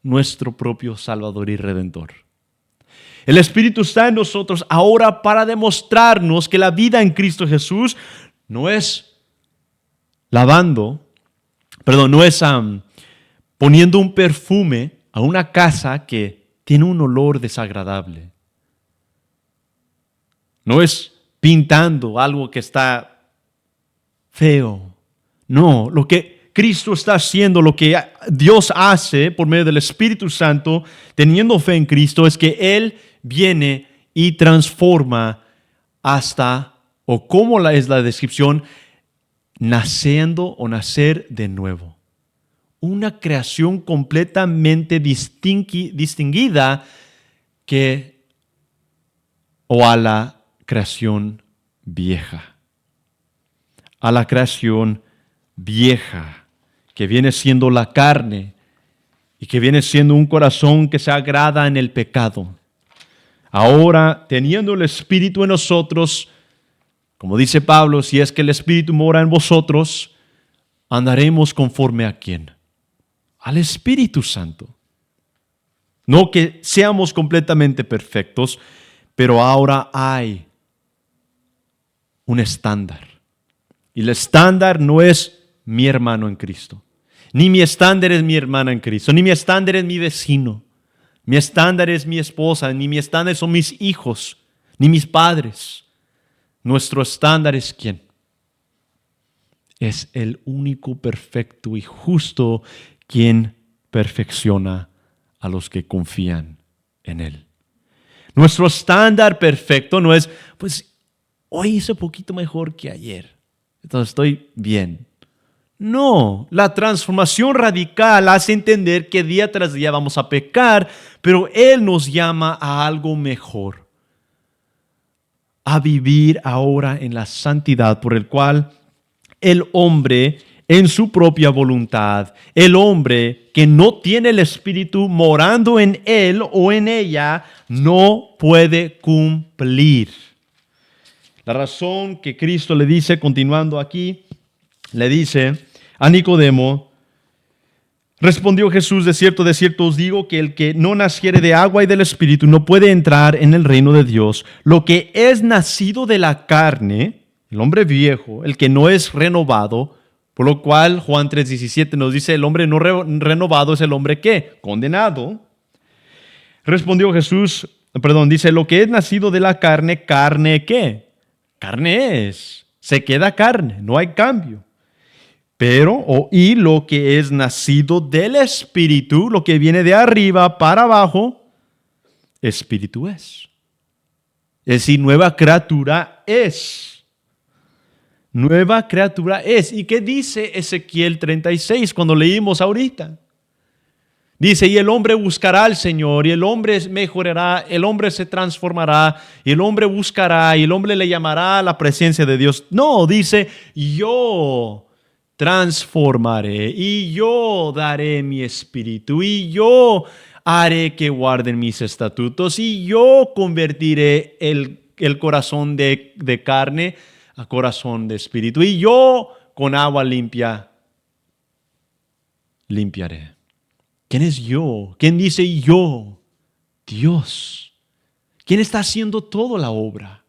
nuestro propio Salvador y Redentor. El Espíritu está en nosotros ahora para demostrarnos que la vida en Cristo Jesús no es poniendo un perfume a una casa que tiene un olor desagradable. No es pintando algo que está feo. No, lo que Cristo está haciendo, lo que Dios hace por medio del Espíritu Santo, teniendo fe en Cristo, es que Él viene y transforma hasta, o como es la descripción, naciendo o nacer de nuevo. Una creación completamente distinguida a la creación vieja. A la creación vieja, que viene siendo la carne y que viene siendo un corazón que se agrada en el pecado. Ahora, teniendo el Espíritu en nosotros, como dice Pablo, si es que el Espíritu mora en vosotros, andaremos conforme ¿a quién? Al Espíritu Santo. No que seamos completamente perfectos, pero ahora hay un estándar. Y el estándar no es mi hermano en Cristo. Ni mi estándar es mi hermana en Cristo. Ni mi estándar es mi vecino. Mi estándar es mi esposa. Ni mi estándar son mis hijos. Ni mis padres. Nuestro estándar es ¿quién? Es el único perfecto y justo quien perfecciona a los que confían en Él. Nuestro estándar perfecto no es, pues, hoy hice un poquito mejor que ayer, entonces estoy bien. No, la transformación radical hace entender que día tras día vamos a pecar, pero Él nos llama a algo mejor, a vivir ahora en la santidad por el cual el hombre en su propia voluntad, el hombre que no tiene el Espíritu morando en él o en ella, no puede cumplir. La razón que Cristo le dice, continuando aquí, le dice a Nicodemo, respondió Jesús, de cierto os digo que el que no naciere de agua y del Espíritu no puede entrar en el reino de Dios. Lo que es nacido de la carne, el hombre viejo, el que no es renovado, por lo cual Juan 3:17 nos dice, el hombre no renovado es el hombre ¿qué? Condenado. Respondió Jesús, dice, lo que es nacido de la carne, ¿carne qué? Carne es, se queda carne, no hay cambio. Y lo que es nacido del Espíritu, lo que viene de arriba para abajo, Espíritu es. Es decir, nueva criatura es. Nueva criatura es. ¿Y qué dice Ezequiel 36 cuando leímos ahorita? Dice, y el hombre buscará al Señor, y el hombre mejorará, el hombre se transformará, y el hombre buscará, y el hombre le llamará a la presencia de Dios. No, dice, yo transformaré, y yo daré mi espíritu, y yo haré que guarden mis estatutos, y yo convertiré el corazón de carne a corazón de espíritu, y yo con agua limpia limpiaré. ¿Quién es yo? ¿Quién dice yo? Dios. ¿Quién está haciendo toda la obra?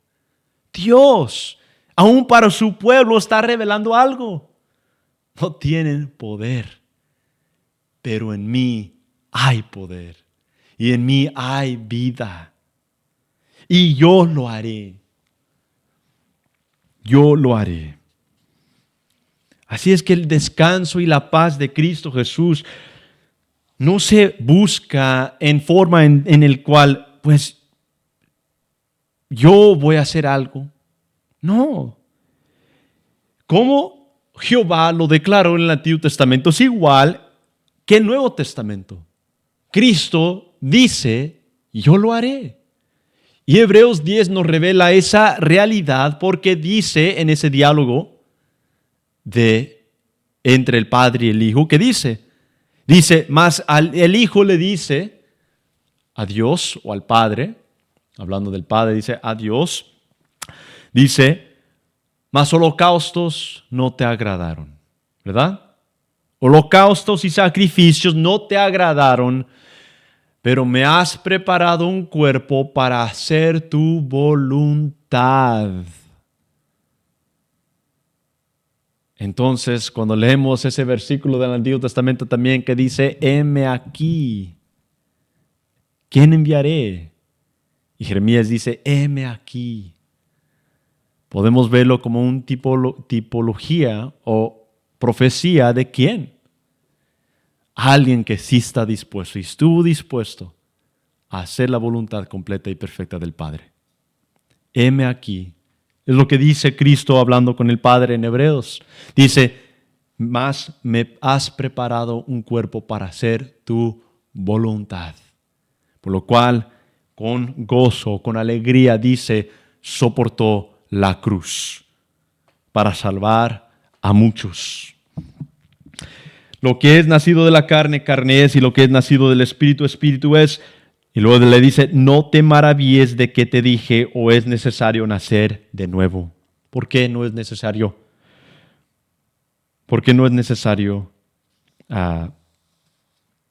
Dios. Aún para su pueblo está revelando algo. No tienen poder, pero en mí hay poder y en mí hay vida. Y yo lo haré. Yo lo haré. Así es que el descanso y la paz de Cristo Jesús no se busca en forma en el cual, pues, yo voy a hacer algo. No. Como Jehová lo declaró en el Antiguo Testamento, es igual que el Nuevo Testamento. Cristo dice, yo lo haré. Y Hebreos 10 nos revela esa realidad porque dice en ese diálogo, de entre el Padre y el Hijo. ¿Qué dice? Dice, más el Hijo le dice a Dios o al Padre, hablando del Padre, dice a Dios, dice, mas holocaustos no te agradaron, ¿verdad? Holocaustos y sacrificios no te agradaron, pero me has preparado un cuerpo para hacer tu voluntad. Entonces, cuando leemos ese versículo del Antiguo Testamento también que dice, heme aquí, ¿quién enviaré? Y Jeremías dice, heme aquí. Podemos verlo como una tipología o profecía de quién. Alguien que sí está dispuesto y estuvo dispuesto a hacer la voluntad completa y perfecta del Padre. Heme aquí. Es lo que dice Cristo hablando con el Padre en Hebreos. Dice, mas me has preparado un cuerpo para hacer tu voluntad. Por lo cual, con gozo, con alegría, dice, soportó la cruz para salvar a muchos. Lo que es nacido de la carne, carne es, y lo que es nacido del Espíritu, Espíritu es. Y luego le dice, no te maravilles de que te dije o es necesario nacer de nuevo. ¿Por qué no es necesario? ¿Por qué no es necesario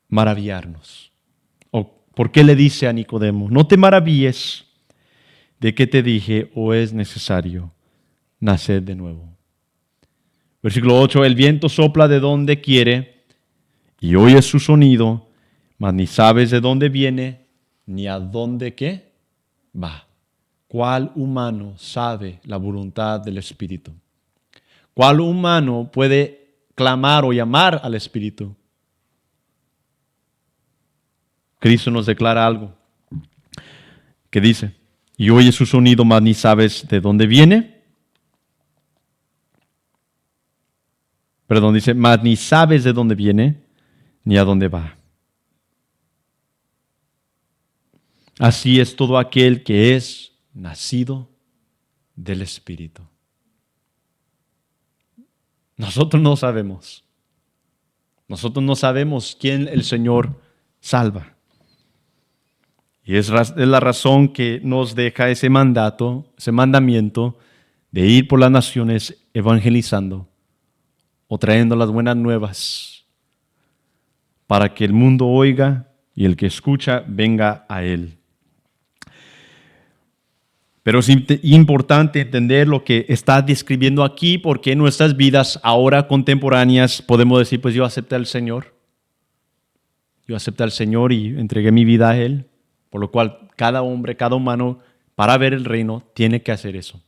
maravillarnos? ¿O por qué le dice a Nicodemo, no te maravilles de que te dije o es necesario nacer de nuevo? Versículo 8, el viento sopla de donde quiere y oyes su sonido, mas ni sabes de dónde viene ni a dónde ¿qué? Va. ¿Cuál humano sabe la voluntad del Espíritu? ¿Cuál humano puede clamar o llamar al Espíritu? Cristo nos declara algo que dice, y oyes su sonido, mas ni sabes de dónde viene. Perdón, dice, mas ni sabes de dónde viene ni a dónde va. Así es todo aquel que es nacido del Espíritu. Nosotros no sabemos. Nosotros no sabemos quién el Señor salva. Y es la razón que nos deja ese mandato, ese mandamiento de ir por las naciones evangelizando o trayendo las buenas nuevas para que el mundo oiga y el que escucha venga a Él. Pero es importante entender lo que está describiendo aquí, porque en nuestras vidas ahora contemporáneas podemos decir, pues yo acepté al Señor. Yo acepté al Señor y entregué mi vida a Él. Por lo cual cada hombre, cada humano, para ver el reino, tiene que hacer eso.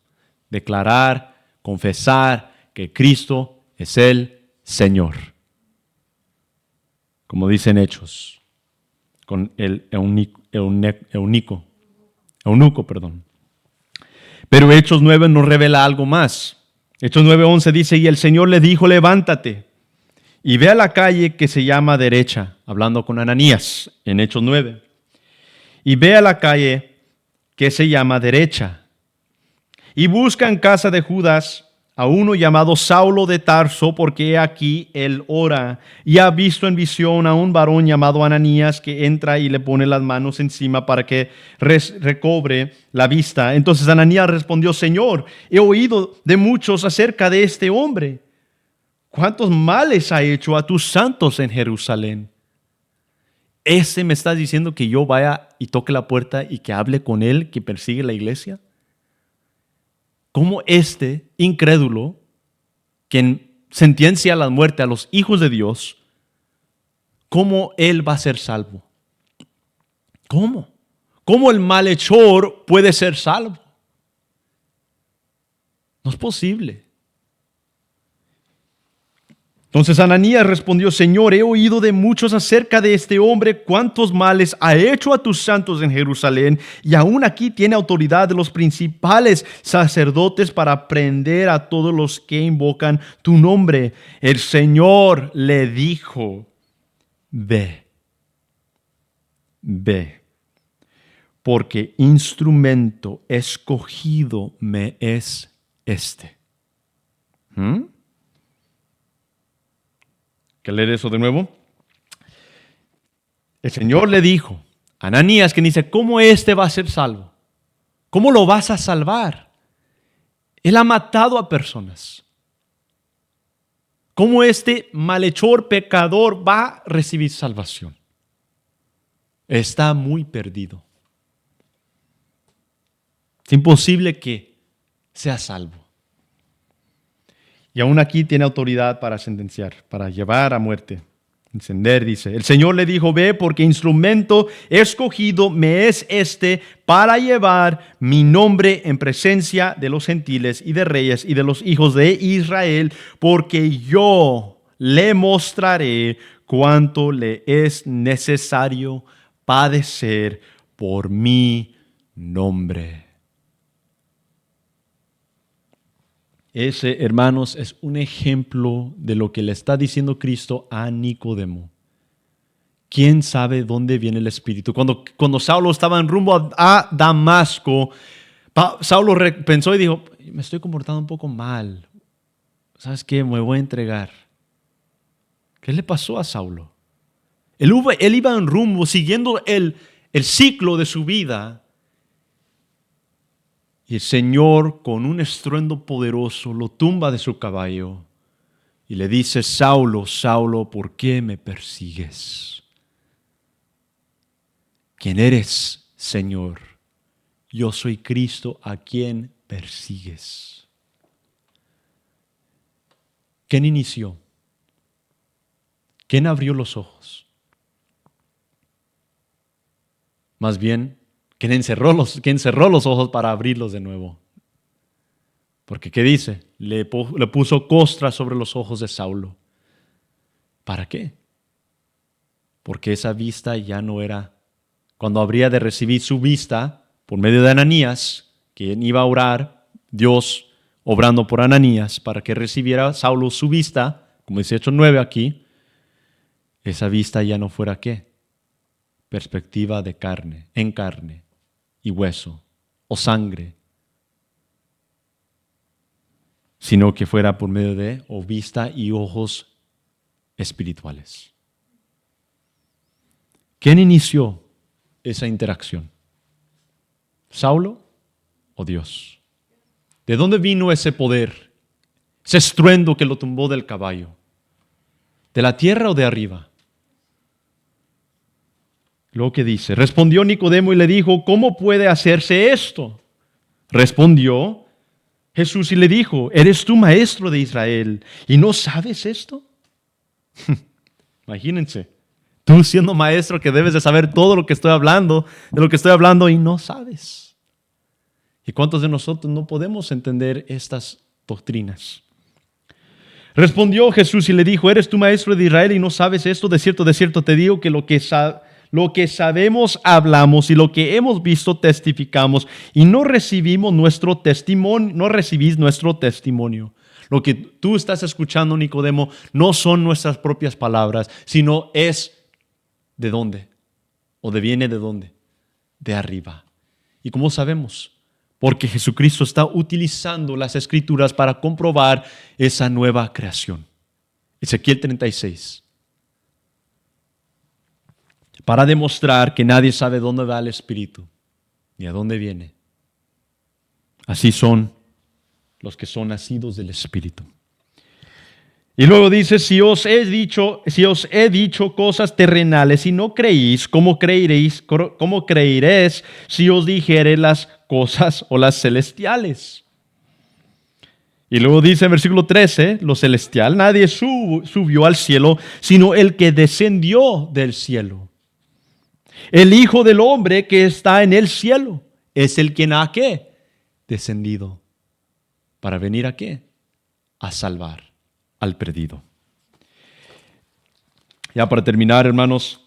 Declarar, confesar que Cristo es el Señor. Como dicen Hechos, con el eunuco. Pero Hechos 9 nos revela algo más. Hechos 9:11 dice, y el Señor le dijo, levántate y ve a la calle que se llama derecha, hablando con Ananías en Hechos 9. Y ve a la calle que se llama derecha y busca en casa de Judas a uno llamado Saulo de Tarso, porque aquí él ora y ha visto en visión a un varón llamado Ananías que entra y le pone las manos encima para que recobre la vista. Entonces Ananías respondió, Señor, he oído de muchos acerca de este hombre. ¿Cuántos males ha hecho a tus santos en Jerusalén? ¿Ese me está diciendo que yo vaya y toque la puerta y que hable con él que persigue la iglesia? ¿Cómo este incrédulo, quien sentencia a la muerte a los hijos de Dios, cómo él va a ser salvo? ¿Cómo? ¿Cómo el malhechor puede ser salvo? No es posible. Entonces Ananías respondió, Señor, he oído de muchos acerca de este hombre, cuántos males ha hecho a tus santos en Jerusalén, y aún aquí tiene autoridad de los principales sacerdotes para prender a todos los que invocan tu nombre. El Señor le dijo, ve, porque instrumento escogido me es este. que leer eso de nuevo. El Señor le dijo a Ananías, que dice, ¿cómo este va a ser salvo? ¿Cómo lo vas a salvar? Él ha matado a personas. ¿Cómo este malhechor pecador va a recibir salvación? Está muy perdido. Es imposible que sea salvo. Y aún aquí tiene autoridad para sentenciar, para llevar a muerte, encender, dice. El Señor le dijo, ve, porque instrumento escogido me es este para llevar mi nombre en presencia de los gentiles y de reyes y de los hijos de Israel, porque yo le mostraré cuánto le es necesario padecer por mi nombre. Ese, hermanos, es un ejemplo de lo que le está diciendo Cristo a Nicodemo. ¿Quién sabe dónde viene el Espíritu? Cuando Saulo estaba en rumbo a Damasco, Saulo pensó y dijo, me estoy comportando un poco mal. ¿Sabes qué? Me voy a entregar. ¿Qué le pasó a Saulo? Él iba en rumbo, siguiendo el ciclo de su vida. Y el Señor, con un estruendo poderoso, lo tumba de su caballo y le dice, Saulo, Saulo, ¿por qué me persigues? ¿Quién eres, Señor? Yo soy Cristo a quien persigues. ¿Quién inició? ¿Quién abrió los ojos? Más bien, ¿quién encerró los ojos para abrirlos de nuevo? Porque ¿qué dice? Le puso costra sobre los ojos de Saulo. ¿Para qué? Porque esa vista ya no era, cuando habría de recibir su vista por medio de Ananías, quien iba a orar, Dios obrando por Ananías para que recibiera Saulo su vista, como dice Hechos 9 aquí, esa vista ya no fuera ¿qué? Perspectiva de carne, en carne y hueso o sangre, sino que fuera por medio de o vista y ojos espirituales. ¿Quién inició esa interacción? ¿Saulo o Dios? ¿De dónde vino ese poder, ese estruendo que lo tumbó del caballo? ¿De la tierra o de arriba? Lo que dice, respondió Nicodemo y le dijo, ¿cómo puede hacerse esto? Respondió Jesús y le dijo, ¿eres tú maestro de Israel y no sabes esto? Imagínense, tú siendo maestro que debes de saber todo lo que estoy hablando, de lo que estoy hablando y no sabes. ¿Y cuántos de nosotros no podemos entender estas doctrinas? Respondió Jesús y le dijo, ¿eres tú maestro de Israel y no sabes esto? De cierto te digo que lo que sabemos hablamos y lo que hemos visto testificamos y no recibís nuestro testimonio. Lo que tú estás escuchando, Nicodemo, no son nuestras propias palabras, sino es ¿de dónde? ¿O viene de dónde? De arriba. ¿Y cómo sabemos? Porque Jesucristo está utilizando las Escrituras para comprobar esa nueva creación. Ezequiel 36. Para demostrar que nadie sabe dónde va el Espíritu ni a dónde viene. Así son los que son nacidos del Espíritu. Y luego dice, si os he dicho cosas terrenales y no creéis, ¿cómo creeréis si os dijere las cosas o las celestiales? Y luego dice en versículo 13, lo celestial, nadie subió al cielo, sino el que descendió del cielo. El Hijo del Hombre que está en el cielo es el quien ha ¿qué? Descendido. ¿Para venir a qué? A salvar al perdido. Ya para terminar, hermanos,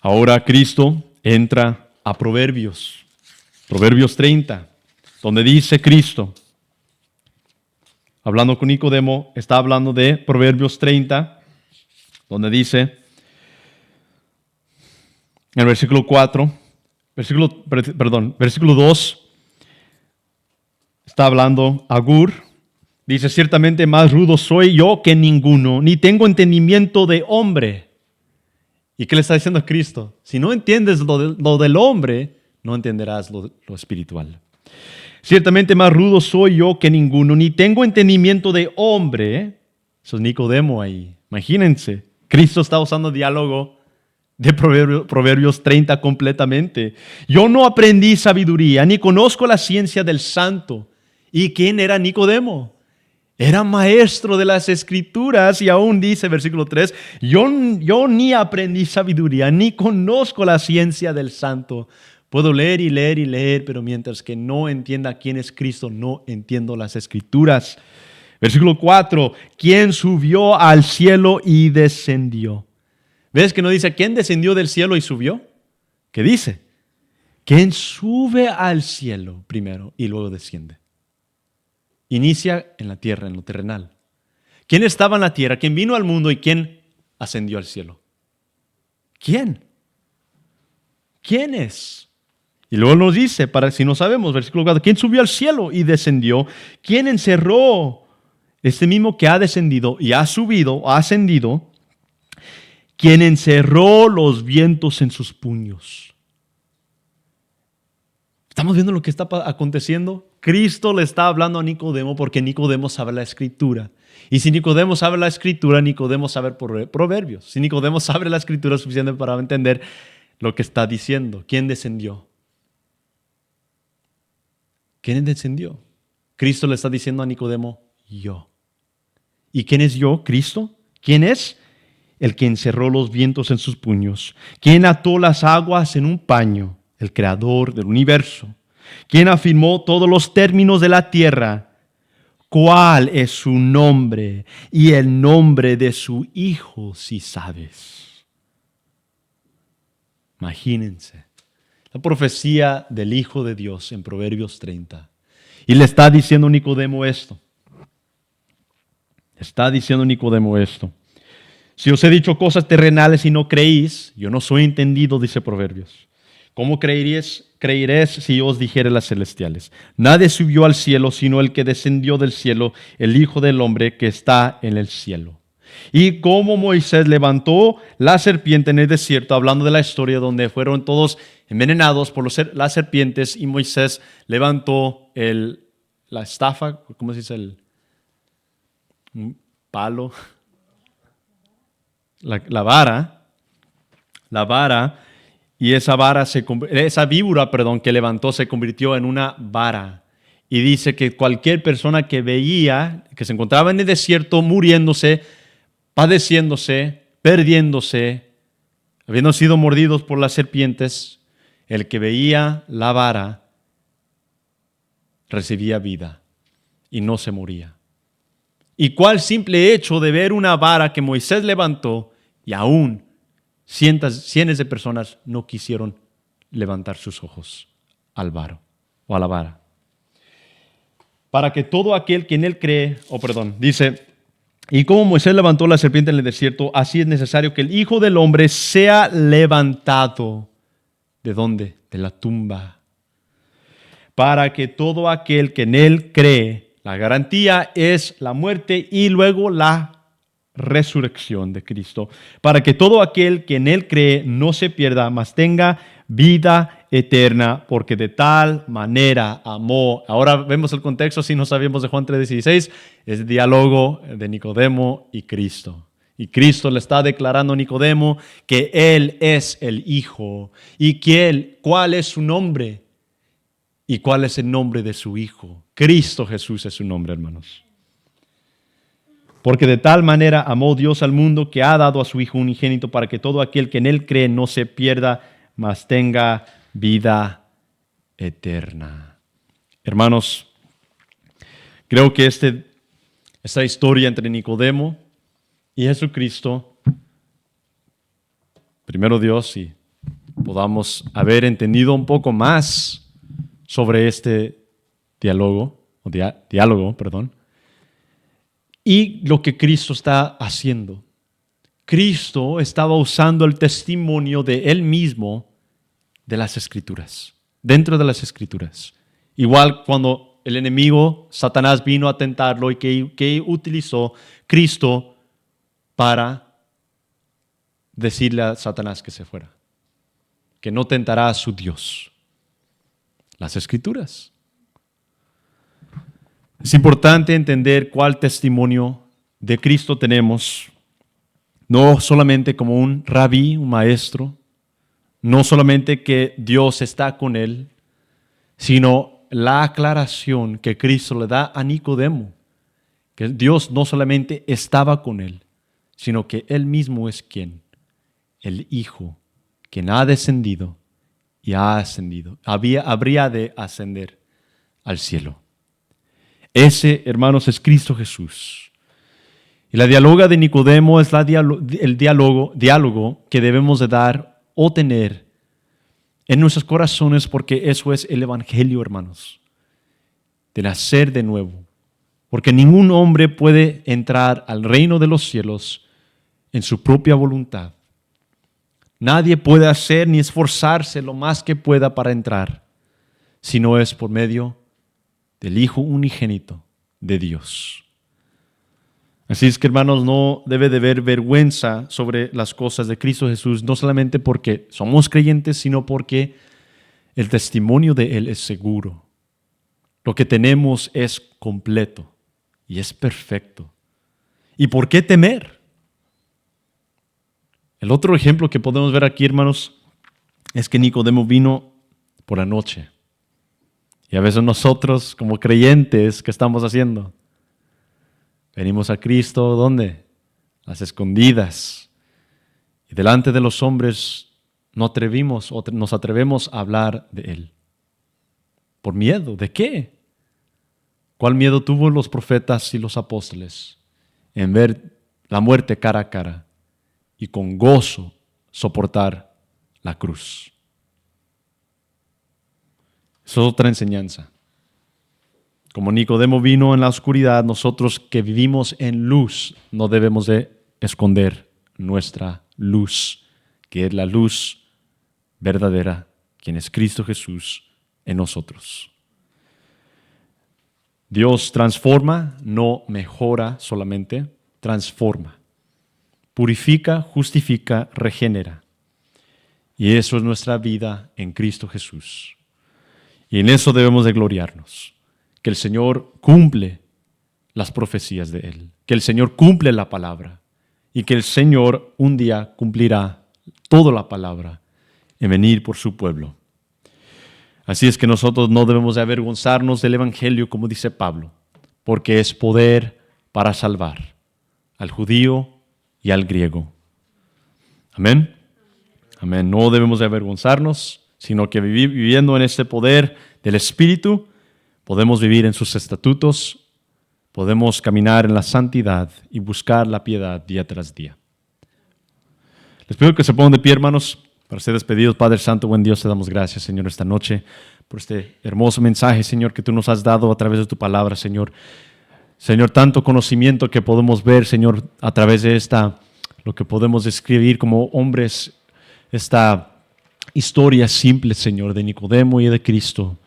ahora Cristo entra a Proverbios 30, donde dice Cristo, hablando con Nicodemo, está hablando de Proverbios 30, donde dice, en el versículo 2, está hablando Agur, Dice, ciertamente más rudo soy yo que ninguno, ni tengo entendimiento de hombre. ¿Y qué le está diciendo Cristo? Si no entiendes lo del hombre, no entenderás lo espiritual. Ciertamente más rudo soy yo que ninguno, ni tengo entendimiento de hombre. Eso es Nicodemo ahí. Imagínense, Cristo está usando diálogo de Proverbios 30 completamente. Yo no aprendí sabiduría, ni conozco la ciencia del santo. ¿Y quién era Nicodemo? Era maestro de las Escrituras y aún dice, versículo 3, yo ni aprendí sabiduría, ni conozco la ciencia del santo. Puedo leer y leer y leer, pero mientras que no entienda quién es Cristo, no entiendo las Escrituras. Versículo 4, ¿quién subió al cielo y descendió? ¿Ves que no dice quién descendió del cielo y subió? ¿Qué dice? ¿Quién sube al cielo primero y luego desciende? Inicia en la tierra, en lo terrenal. ¿Quién estaba en la tierra? ¿Quién vino al mundo y quién ascendió al cielo? ¿Quién? ¿Quién es? Y luego nos dice, para si no sabemos, versículo 4, ¿quién subió al cielo y descendió? ¿Quién encerró? Este mismo que ha descendido y ha subido, ha ascendido, quien encerró los vientos en sus puños. ¿Estamos viendo lo que está aconteciendo? Cristo le está hablando a Nicodemo porque Nicodemo sabe la Escritura. Y si Nicodemo sabe la Escritura, Nicodemo sabe Proverbios. Si Nicodemo sabe la Escritura es suficiente para entender lo que está diciendo. ¿Quién descendió? ¿Quién descendió? Cristo le está diciendo a Nicodemo, yo. ¿Y quién es yo? Cristo. ¿Quién es? El que encerró los vientos en sus puños. ¿Quién ató las aguas en un paño? El creador del universo. ¿Quién afirmó todos los términos de la tierra? ¿Cuál es su nombre y el nombre de su hijo, si sabes? Imagínense. La profecía del Hijo de Dios en Proverbios 30. Y le está diciendo Nicodemo esto. Está diciendo Nicodemo esto. Si os he dicho cosas terrenales y no creéis, yo no soy entendido, dice Proverbios. ¿Cómo creeréis si yo os dijere las celestiales? Nadie subió al cielo, sino el que descendió del cielo, el Hijo del Hombre que está en el cielo. Y como Moisés levantó la serpiente en el desierto, hablando de la historia donde fueron todos envenenados por las serpientes, y Moisés levantó la estafa, ¿cómo se dice? El palo, la vara, y esa víbora, que levantó se convirtió en una vara. Y dice que cualquier persona que veía, que se encontraba en el desierto muriéndose, padeciéndose, perdiéndose, habiendo sido mordidos por las serpientes, el que veía la vara recibía vida y no se moría. Y cuál simple hecho de ver una vara que Moisés levantó y aún cientos de personas no quisieron levantar sus ojos al varo o a la vara. Para que todo aquel que en él cree, dice, y como Moisés levantó la serpiente en el desierto, así es necesario que el Hijo del Hombre sea levantado. ¿De dónde? De la tumba. Para que todo aquel que en él cree, la garantía es la muerte y luego la resurrección de Cristo, para que todo aquel que en él cree no se pierda, mas tenga vida eterna, porque de tal manera amó. Ahora vemos el contexto, si no sabíamos de Juan 3:16, es el diálogo de Nicodemo y Cristo. Y Cristo le está declarando a Nicodemo que Él es el Hijo. ¿Y cuál es su nombre? ¿Y cuál es el nombre de su Hijo? Cristo Jesús es su nombre, hermanos. Porque de tal manera amó Dios al mundo que ha dado a su Hijo unigénito para que todo aquel que en Él cree no se pierda, mas tenga vida eterna. Hermanos, creo que esta historia entre Nicodemo y Jesucristo, primero Dios, y podamos haber entendido un poco más sobre este diálogo, y lo que Cristo está haciendo. Cristo estaba usando el testimonio de Él mismo de las Escrituras, dentro de las Escrituras. Igual cuando el enemigo, Satanás, vino a tentarlo y que utilizó Cristo para decirle a Satanás que se fuera, que no tentará a su Dios. Las Escrituras. Es importante entender cuál testimonio de Cristo tenemos, no solamente como un rabí, un maestro, no solamente que Dios está con él, sino la aclaración que Cristo le da a Nicodemo, que Dios no solamente estaba con él, sino que él mismo es quien, el Hijo, quien ha descendido y ha ascendido, habría de ascender al cielo. Ese, hermanos, es Cristo Jesús. Y la diáloga de Nicodemo es el diálogo que debemos de dar o tener en nuestros corazones, porque eso es el Evangelio, hermanos, de nacer de nuevo. Porque ningún hombre puede entrar al reino de los cielos en su propia voluntad. Nadie puede hacer ni esforzarse lo más que pueda para entrar, si no es por medio del Hijo unigénito de Dios. Así es que, hermanos, no debe de haber vergüenza sobre las cosas de Cristo Jesús, no solamente porque somos creyentes, sino porque el testimonio de Él es seguro. Lo que tenemos es completo y es perfecto. ¿Y por qué temer? El otro ejemplo que podemos ver aquí, hermanos, es que Nicodemo vino por la noche. Y a veces nosotros, como creyentes, ¿qué estamos haciendo? Venimos a Cristo, ¿dónde? Las escondidas. Y delante de los hombres nos atrevemos a hablar de Él. ¿Por miedo? ¿De qué? ¿Cuál miedo tuvo los profetas y los apóstoles en ver la muerte cara a cara y con gozo soportar la cruz? Eso es otra enseñanza. Como Nicodemo vino en la oscuridad, nosotros que vivimos en luz no debemos de esconder nuestra luz, que es la luz verdadera, quien es Cristo Jesús en nosotros. Dios transforma, no mejora solamente, transforma. Purifica, justifica, regenera. Y eso es nuestra vida en Cristo Jesús. Y en eso debemos de gloriarnos. Que el Señor cumple las profecías de Él, que el Señor cumple la palabra y que el Señor un día cumplirá toda la palabra en venir por su pueblo. Así es que nosotros no debemos de avergonzarnos del Evangelio, como dice Pablo, porque es poder para salvar al judío y al griego. Amén. Amén. No debemos de avergonzarnos, sino que viviendo en este poder del Espíritu, podemos vivir en sus estatutos, podemos caminar en la santidad y buscar la piedad día tras día. Les pido que se pongan de pie, hermanos, para ser despedidos. Padre Santo, buen Dios, te damos gracias, Señor, esta noche por este hermoso mensaje, Señor, que tú nos has dado a través de tu palabra, Señor. Señor, tanto conocimiento que podemos ver, Señor, a través de lo que podemos describir como hombres, esta historia simple, Señor, de Nicodemo y de Cristo.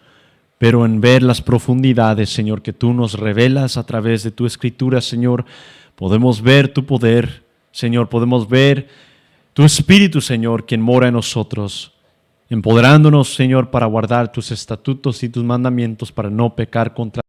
Pero en ver las profundidades, Señor, que tú nos revelas a través de tu Escritura, Señor, podemos ver tu poder, Señor, podemos ver tu Espíritu, Señor, quien mora en nosotros, empoderándonos, Señor, para guardar tus estatutos y tus mandamientos, para no pecar contra